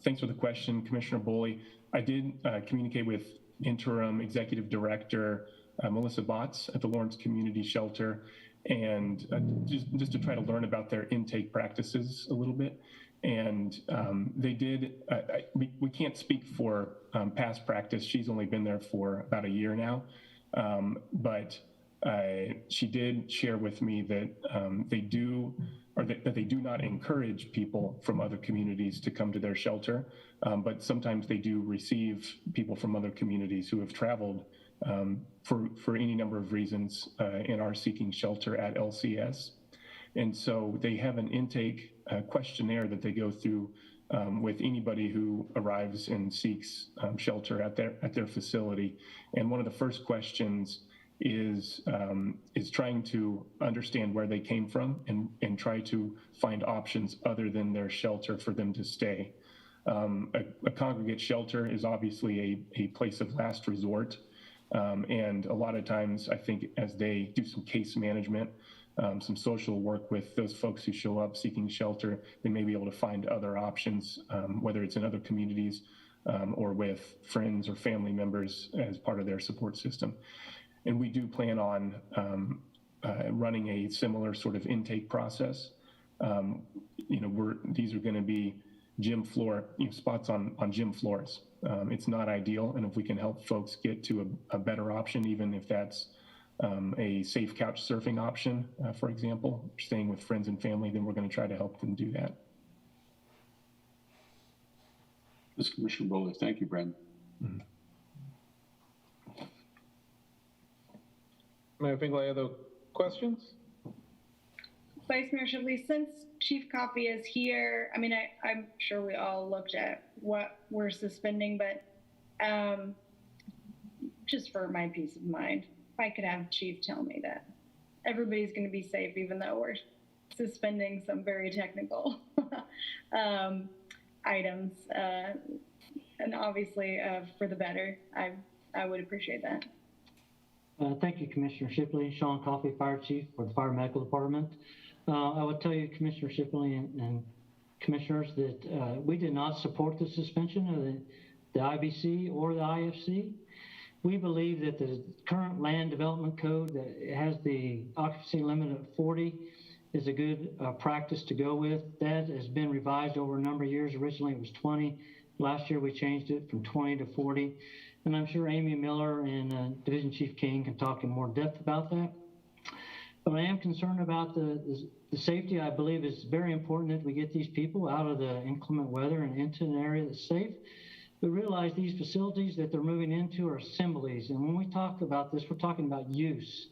Thanks for the question, Commissioner Bowley. I did communicate with Interim Executive Director Melissa Botts at the Lawrence Community Shelter, and just to try to learn about their intake practices a little bit. And they did, we can't speak for past practice. She's only been there for about a year now. But she did share with me that they do, or that they do not encourage people from other communities to come to their shelter. But sometimes they do receive people from other communities who have traveled for any number of reasons and are seeking shelter at LCS. And so they have an intake questionnaire that they go through with anybody who arrives and seeks shelter at their facility. And one of the first questions is trying to understand where they came from and try to find options other than their shelter for them to stay. A congregate shelter is obviously a place of last resort. And a lot of times, I think, as they do some case management, some social work with those folks who show up seeking shelter, they may be able to find other options, whether it's in other communities or with friends or family members as part of their support system. And we do plan on running a similar sort of intake process. These are going to be gym floor, spots on gym floors. It's not ideal, and if we can help folks get to a better option, even if that's a safe couch surfing option, for example, staying with friends and family, then we're going to try to help them do that. This is Commissioner Bowley. Thank you, Brandon. Mm-hmm. Mayor Finkeldye, other questions? Vice Mayor Shipley, since Chief Coffey is here, I mean, I'm sure we all looked at what we're suspending, but just for my peace of mind, if I could have Chief tell me that everybody's going to be safe, even though we're suspending some very technical items, and obviously for the better, I would appreciate that. Thank you, Commissioner Shipley. Sean Coffey, Fire Chief for the Fire Medical Department. I would tell you, Commissioner Shipley and Commissioners, that we did not support the suspension of the IBC or the IFC. We believe that the current land development code that has the occupancy limit of 40 is a good practice to go with. That has been revised over a number of years. Originally it was 20. Last year we changed it from 20 to 40. And I'm sure Amy Miller and Division Chief King can talk in more depth about that. But I am concerned about the safety. I believe it's very important that we get these people out of the inclement weather and into an area that's safe. We realize these facilities that they're moving into are assemblies. And when we talk about this, we're talking about use,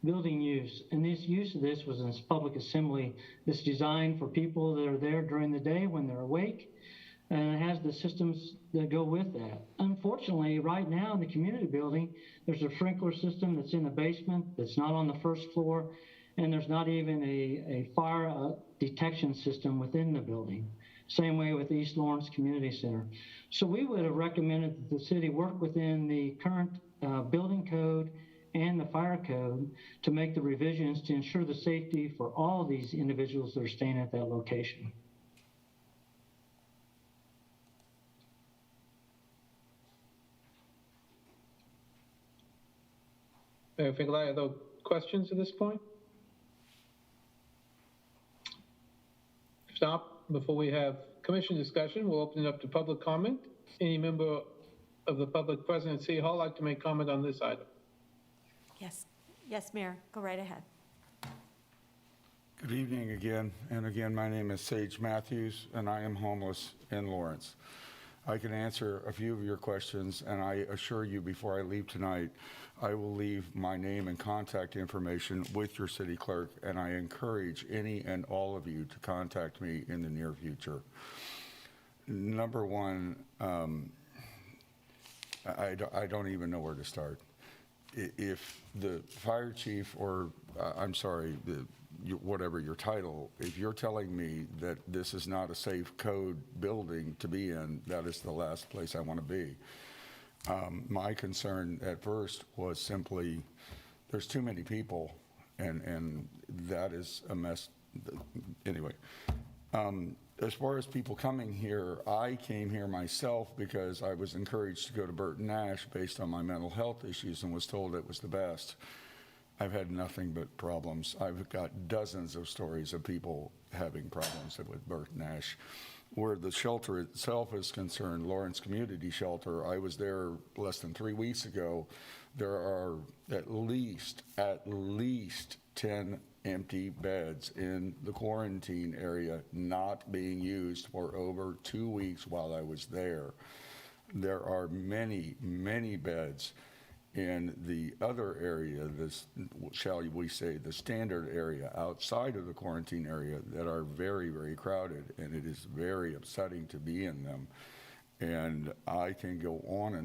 building use. And this use of this was in public assembly that's designed for people that are there during the day when they're awake. And it has the systems that go with that. Unfortunately, right now in the community building, there's a sprinkler system that's in the basement that's not on the first floor, and there's not even a fire detection system within the building. Same way with East Lawrence Community Center. So we would have recommended that the city work within the current building code and the fire code to make the revisions to ensure the safety for all of these individuals that are staying at that location. Mayor Finkellein, are there questions at this point? If not, before we have commission discussion, we'll open it up to public comment. Any member of the public present at City Hall like to make comment on this item? Yes. Yes, Mayor, go right ahead. Good evening again. And again, my name is Sage Matthews, and I am homeless in Lawrence. I can answer a few of your questions, and I assure you before I leave tonight, I will leave my name and contact information with your city clerk, and I encourage any and all of you to contact me in the near future. Number one, I don't even know where to start. If the fire chief, or I'm sorry, whatever your title, if you're telling me that this is not a safe code building to be in, that is the last place I want to be. My concern at first was simply there's too many people, and that is a mess. Anyway, as far as people coming here, I came here myself because I was encouraged to go to Burton Nash based on my mental health issues and was told it was the best. I've had nothing but problems. I've got dozens of stories of people having problems with Burton Nash. Where the shelter itself is concerned, Lawrence Community Shelter, I was there less than 3 weeks ago. There are at least 10 empty beds in the quarantine area not being used for over 2 weeks while I was there. There are many, many beds in the other area, this, shall we say, the standard area outside of the quarantine area that are very, very crowded, and it is very upsetting to be in them. And I can go on,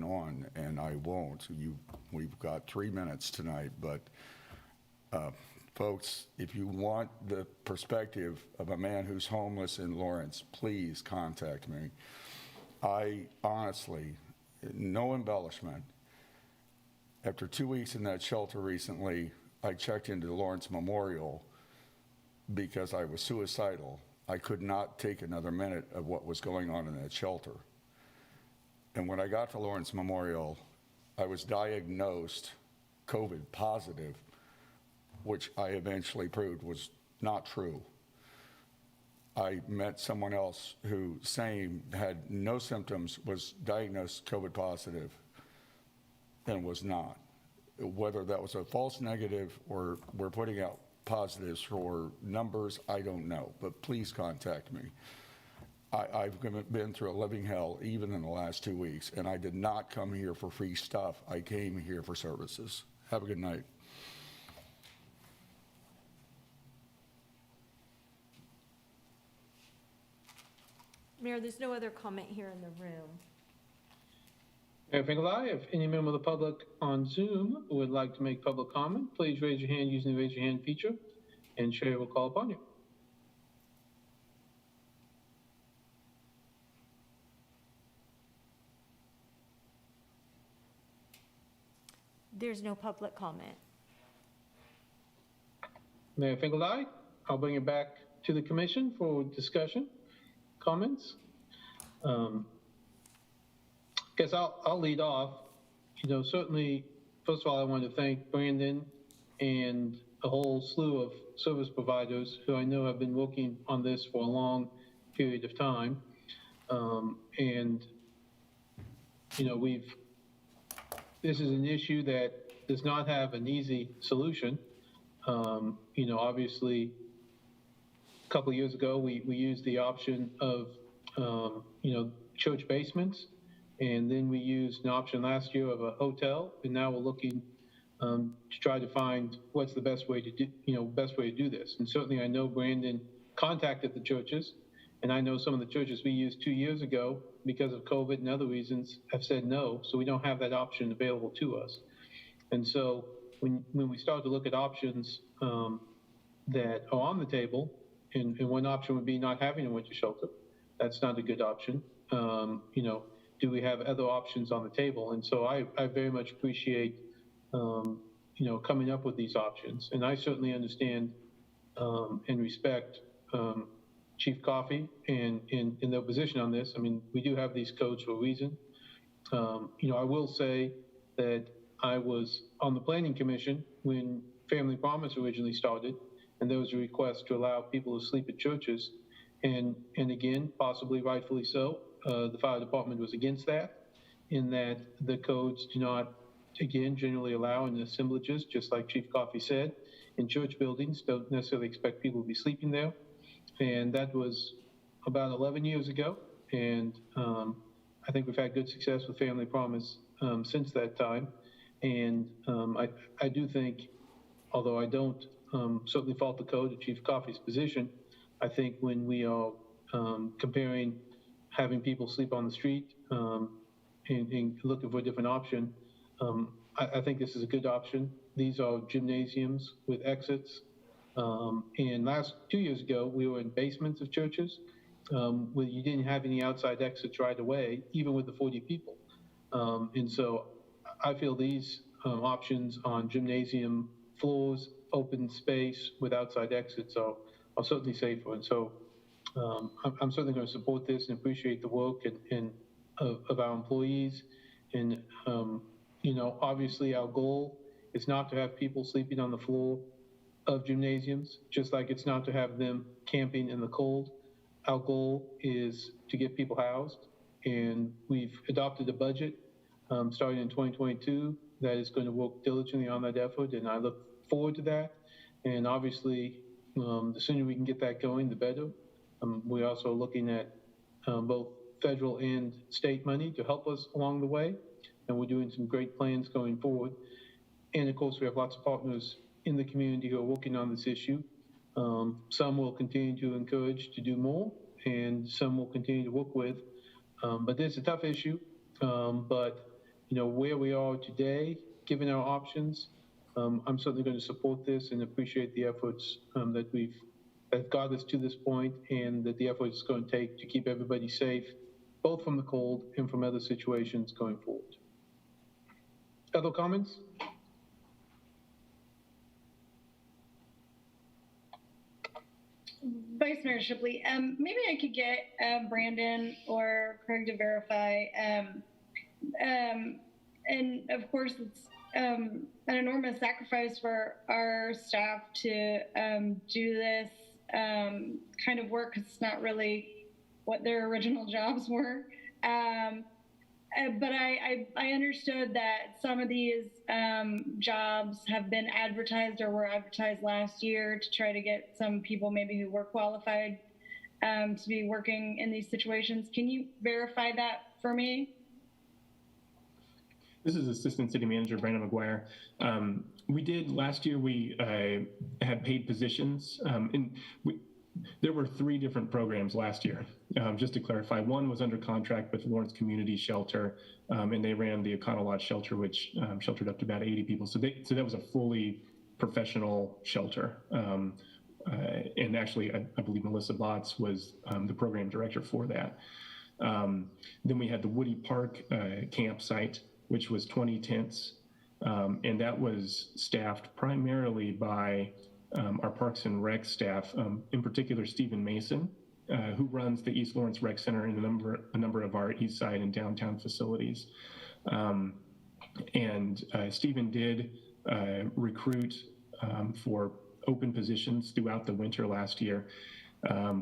and I won't. We've got 3 minutes tonight, but folks, if you want the perspective of a man who's homeless in Lawrence, please contact me. I honestly, no embellishment, after 2 weeks in that shelter recently, I checked into Lawrence Memorial because I was suicidal. I could not take another minute of what was going on in that shelter. And when I got to Lawrence Memorial, I was diagnosed COVID positive, which I eventually proved was not true. I met someone else who had no symptoms, was diagnosed COVID positive, and was not. Whether that was a false negative or we're putting out positives for numbers, I don't know, but please contact me. I've been through a living hell even in the last 2 weeks, and I did not come here for free stuff. I came here for services. Have a good night. Mayor, there's no other comment here in the room. Mayor Finkellein, if any member of the public on Zoom would like to make public comment, please raise your hand using the raise your hand feature, and Sherry will call upon you. There's no public comment. Mayor Finkellein, I'll bring it back to the commission for discussion, comments. Guess I'll lead off. Certainly, first of all, I want to thank Brandon and a whole slew of service providers who I know have been working on this for a long period of time. This is an issue that does not have an easy solution. Obviously, a couple of years ago, we used the option of, church basements, and then we used an option last year of a hotel, and now we're looking to try to find what's the best way to do this. And certainly, I know Brandon contacted the churches, and I know some of the churches we used 2 years ago because of COVID and other reasons have said no, so we don't have that option available to us. And so when we start to look at options that are on the table, and one option would be not having a winter shelter. That's not a good option. Do we have other options on the table? And so I very much appreciate, coming up with these options. And I certainly understand and respect Chief Coffey and their position on this. I mean, we do have these codes for a reason. I will say that I was on the Planning Commission when Family Promise originally started, and there was a request to allow people to sleep at churches. And again, possibly rightfully so, the fire department was against that, in that the codes do not, again, generally allow in assemblages, just like Chief Coffey said, in church buildings, don't necessarily expect people to be sleeping there. And that was about 11 years ago. And I think we've had good success with Family Promise since that time. And I do think, although I don't certainly fault the code of Chief Coffey's position, I think when we are comparing having people sleep on the street and looking for a different option, I think this is a good option. These are gymnasiums with exits. And last 2 years ago, we were in basements of churches where you didn't have any outside exits right away, even with the 40 people. And so I feel these options on gymnasium floors, open space with outside exits are certainly safer. And so I'm certainly going to support this and appreciate the work of our employees. And, obviously our goal is not to have people sleeping on the floor of gymnasiums, just like it's not to have them camping in the cold. Our goal is to get people housed, and we've adopted a budget starting in 2022 that is going to work diligently on that effort, and I look forward to that. And obviously, the sooner we can get that going, the better. We're also looking at both federal and state money to help us along the way, and we're doing some great plans going forward. And of course, we have lots of partners in the community who are working on this issue. Some will continue to encourage to do more, and some will continue to work with. But it's a tough issue. But where we are today, given our options, I'm certainly going to support this and appreciate the efforts that got us to this point, and that the effort it's going to take to keep everybody safe, both from the cold and from other situations going forward. Other comments? Vice Mayor Shipley, maybe I could get Brandon or Craig to verify. And of course, it's an enormous sacrifice for our staff to do this kind of work, because it's not really what their original jobs were. But I understood that some of these jobs have been advertised or were advertised last year to try to get some people maybe who were qualified to be working in these situations. Can you verify that for me? This is Assistant City Manager Brandon McGuire. We did last year, we had paid positions, and there were 3 different programs last year. Just to clarify, one was under contract with Lawrence Community Shelter, and they ran the Econo Lodge shelter, which sheltered up to about 80 people. So that was a fully professional shelter. And actually, I believe Melissa Botts was the program director for that. Then we had the Woody Park campsite, which was 20 tents. And that was staffed primarily by our Parks and Rec staff, in particular Stephen Mason, who runs the East Lawrence Rec Center and a number of our East Side and downtown facilities. Stephen did recruit for open positions throughout the winter last year.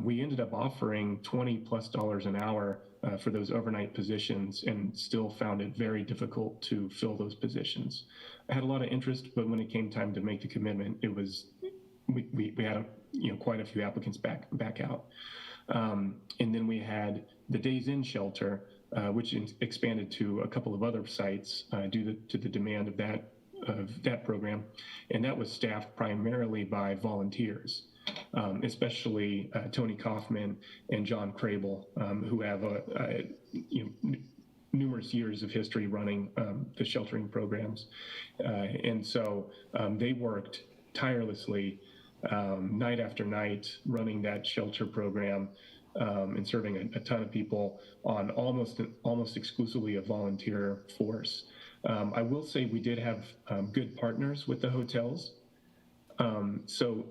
We ended up offering $20+ an hour for those overnight positions and still found it very difficult to fill those positions. I had a lot of interest, but when it came time to make the commitment, it was we had quite a few applicants back out. And then we had the Days In shelter, which expanded to a couple of other sites due to the demand of that program, and that was staffed primarily by volunteers, especially Tony Kaufman and John Crable, who have numerous years of history running the sheltering programs, and so they worked tirelessly night after night running that shelter program and serving a ton of people on almost exclusively a volunteer force. I will say we did have good partners with the hotels, so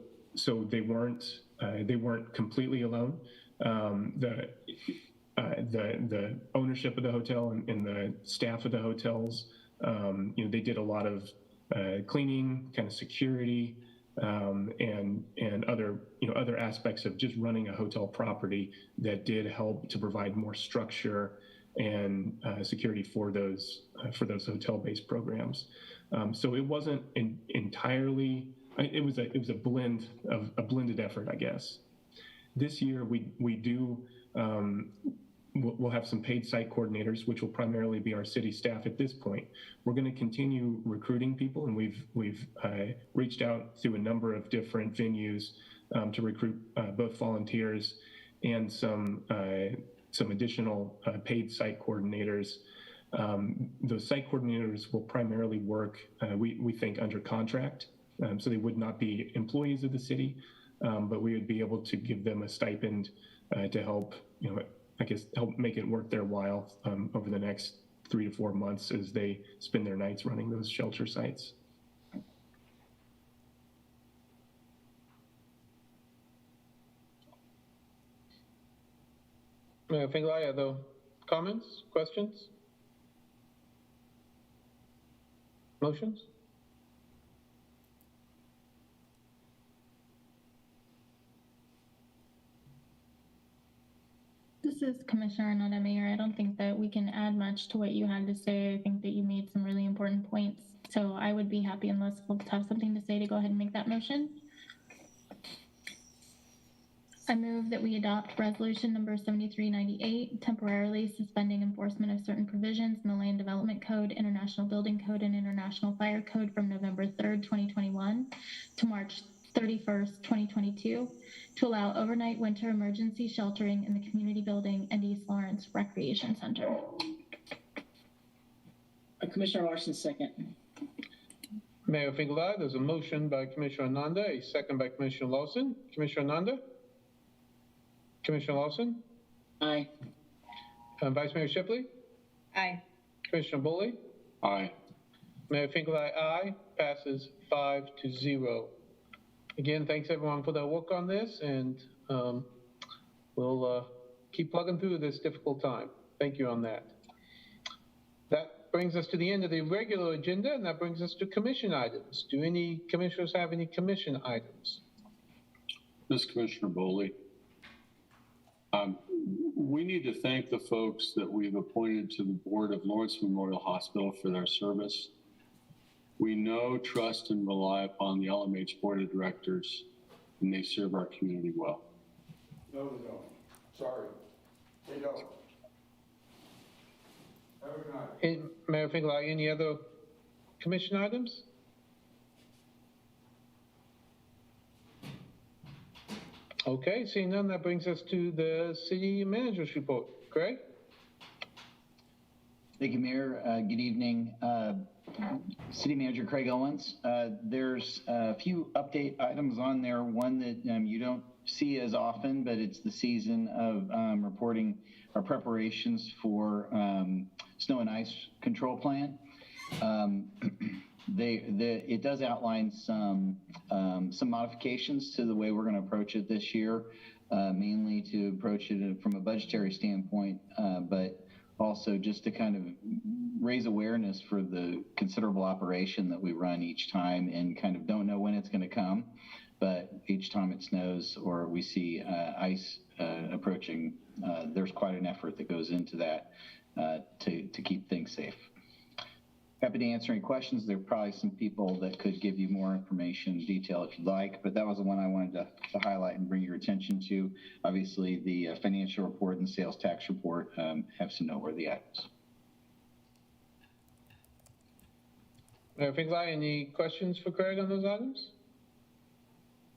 they weren't completely alone. The ownership of the hotel and the staff of the hotels, they did a lot of cleaning, kind of security, and other aspects of just running a hotel property that did help to provide more structure and security for those hotel-based programs. So it wasn't entirely. It was a blended effort, I guess. This year we do. We'll have some paid site coordinators, which will primarily be our city staff at this point. We're going to continue recruiting people, and we've reached out through a number of different venues to recruit both volunteers and some additional paid site coordinators. Those site coordinators will primarily work, we think, under contract, so they would not be employees of the city, but we would be able to give them a stipend to help, help make it worth their while over the next 3 to 4 months as they spend their nights running those shelter sites. Mayor Fingley, other comments, questions, motions? This is Commissioner Arnott, Mayor. I don't think that we can add much to what you had to say. I think that you made some really important points. So I would be happy, unless folks have something to say, to go ahead and make that motion. I move that we adopt resolution number 7398, temporarily suspending enforcement of certain provisions in the Land Development Code, International Building Code, and International Fire Code from November 3rd, 2021 to March 31st, 2022, to allow overnight winter emergency sheltering in the community building and East Lawrence Recreation Center. Commissioner Larson, second. Mayor Fingley, there's a motion by Commissioner Ananda, a second by Commissioner Lawson. Commissioner Ananda? Commissioner Lawson? Aye. Vice Mayor Shipley? Aye. Commissioner Bully? Aye. Mayor Fingley, aye. Passes 5-0. Again, thanks everyone for their work on this, and we'll keep plugging through this difficult time. Thank you on that. That brings us to the end of the regular agenda, and that brings us to commission items. Do any commissioners have any commission items? This is Commissioner Boley. We need to thank the folks that we've appointed to the board of Lawrence Memorial Hospital for their service. We know, trust, and rely upon the LMH board of directors, and they serve our community well. No, they don't. Sorry. They don't. Have a good night. Mayor Fingley, any other commission items? Okay, seeing none, that brings us to the city manager's report. Greg? Thank you, Mayor. Good evening. City Manager Craig Owens. There's a few update items on there. One that you don't see as often, but it's the season of reporting our preparations for snow and ice control plan. it does outline some modifications to the way we're going to approach it this year, mainly to approach it from a budgetary standpoint, but also just to kind of raise awareness for the considerable operation that we run each time and kind of don't know when it's going to come. But each time it snows or we see ice approaching, there's quite an effort that goes into that to keep things safe. Happy to answer any questions. There are probably some people that could give you more information, detail if you'd like, but that was the one I wanted to highlight and bring your attention to. Obviously, the financial report and sales tax report have some noteworthy items. Mayor Finkelstein, any questions for Craig on those items?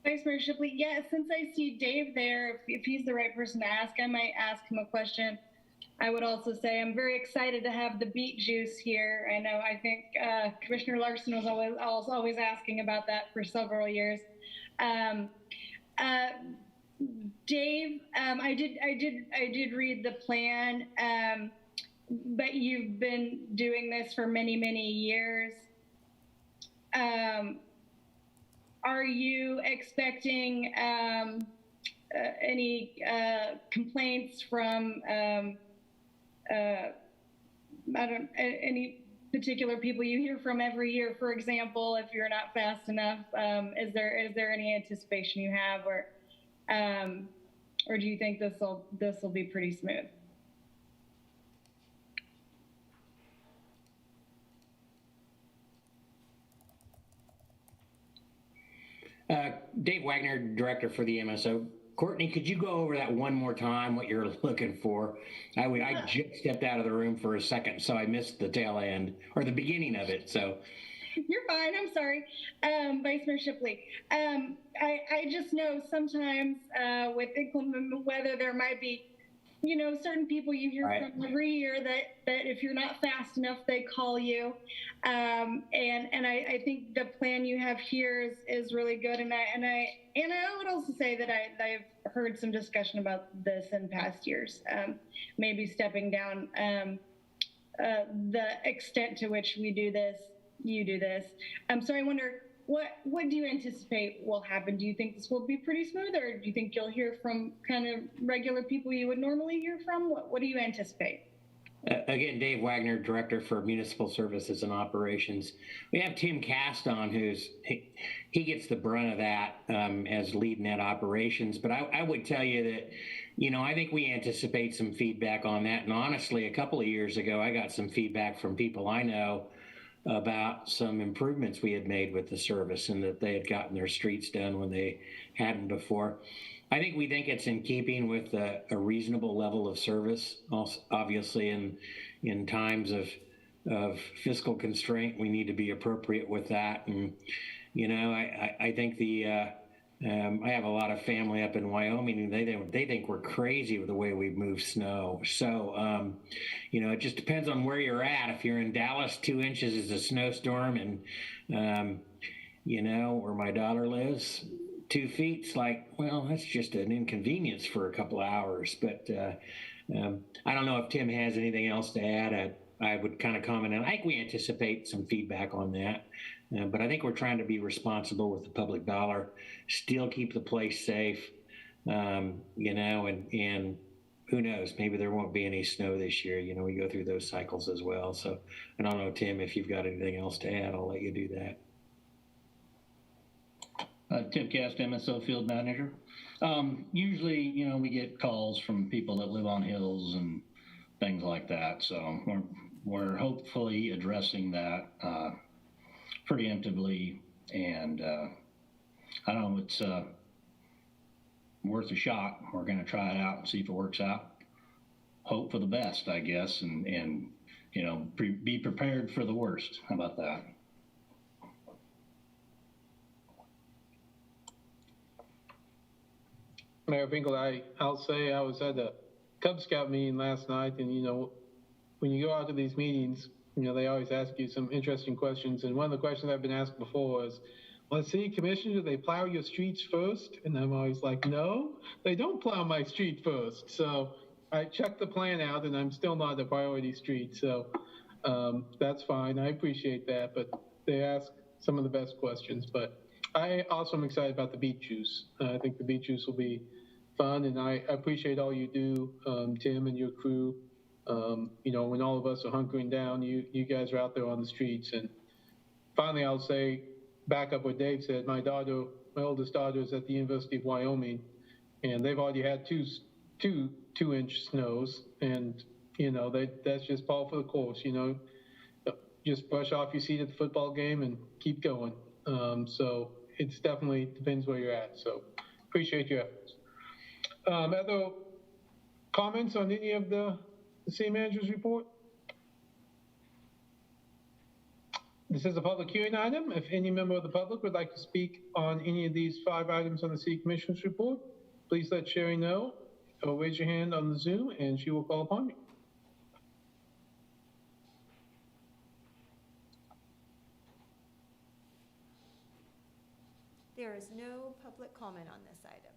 Vice Mayor Shipley, yeah, since I see Dave there, if he's the right person to ask, I might ask him a question. I would also say I'm very excited to have the beet juice here. I think Commissioner Larson was always asking about that for several years. Dave, I did read the plan, but you've been doing this for many, many years. Are you expecting any complaints from any particular people you hear from every year, for example, if you're not fast enough? Is there any anticipation you have, or do you think this will be pretty smooth? Dave Wagner, Director for the MSO. Courtney, could you go over that one more time, what you're looking for? I just stepped out of the room for a second, so I missed the tail end, or the beginning of it, so. You're fine, I'm sorry. Vice Mayor Shipley. I just know sometimes with inclement weather, there might be, certain people you hear from every year that if you're not fast enough, they call you. And I think the plan you have here is really good. And I would also say that I've heard some discussion about this in past years, maybe stepping down the extent to which we do this, you do this. So I wonder, what do you anticipate will happen? Do you think this will be pretty smooth, or do you think you'll hear from kind of regular people you would normally hear from? What do you anticipate? Again, Dave Wagner, Director for Municipal Services and Operations. We have Tim Cast on, he gets the brunt of that as lead net operations. But I would tell you that, I think we anticipate some feedback on that. And honestly, a couple of years ago, I got some feedback from people I know about some improvements we had made with the service and that they had gotten their streets done when they hadn't before. I think it's in keeping with a reasonable level of service. Also, obviously, in times of fiscal constraint, we need to be appropriate with that. And I think I have a lot of family up in Wyoming, and they think we're crazy with the way we move snow. So it just depends on where you're at. If you're in Dallas, 2 inches is a snowstorm, and where my daughter lives, 2 feet's like, well, that's just an inconvenience for a couple of hours. But I don't know if Tim has anything else to add. I would kind of comment on. I think we anticipate some feedback on that. But I think we're trying to be responsible with the public dollar, still keep the place safe, and who knows, maybe there won't be any snow this year. We go through those cycles as well. So I don't know, Tim, if you've got anything else to add, I'll let you do that. Tim Cast, MSO Field Manager. Usually, we get calls from people that live on hills and things like that. So we're hopefully addressing that preemptively, and I don't know, it's worth a shot. We're going to try it out and see if it works out. Hope for the best, I guess, and be prepared for the worst. How about that? Mayor Finkel, I'll say I was at a Cub Scout meeting last night, and when you go out to these meetings, they always ask you some interesting questions. And one of the questions I've been asked before is, well, city commissioner, do they plow your streets first? And I'm always like, no, they don't plow my street first. So I checked the plan out, and I'm still not a priority street. So That's fine. I appreciate that, but they ask some of the best questions. But I also am excited about the beet juice. I think the beet juice will be fun, and I appreciate all you do, Tim and your crew. You know, when all of us are hunkering down, you guys are out there on the streets. And finally, I'll say, back up what Dave said, my oldest daughter is at the University of Wyoming, and they've already had two-inch snows, and you know that's just par for the course. You know, just brush off your seat at the football game and keep going. So it's definitely depends where you're at. So appreciate your efforts. Other comments on any of the city manager's report? This is a public hearing item. If any member of the public would like to speak on any of these 5 items on the city commissioner's report, please let Sherry know or raise your hand on the Zoom and she will call upon you. There is no public comment on this item.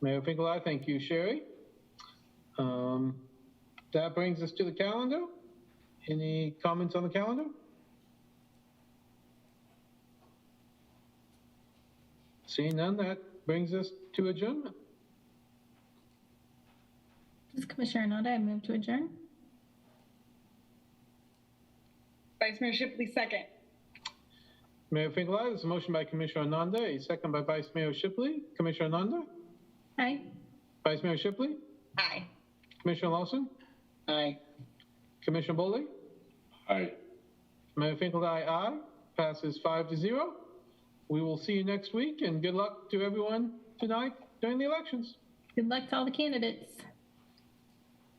Mayor Finkel, thank you, Sherry. That brings us to the calendar. Any comments on the calendar? Seeing none, that brings us to adjournment. This is Commissioner Ananda. I move to adjourn. Vice Mayor Shipley, second. Mayor Finkel, there's a motion by Commissioner Ananda, a second by Vice Mayor Shipley. Commissioner Ananda? Aye. Vice Mayor Shipley? Aye. Commissioner Lawson? Aye. Commissioner Boley? Aye. Mayor Finkel, aye. Passes 5-0. We will see you next week, and good luck to everyone tonight during the elections. Good luck to all the candidates.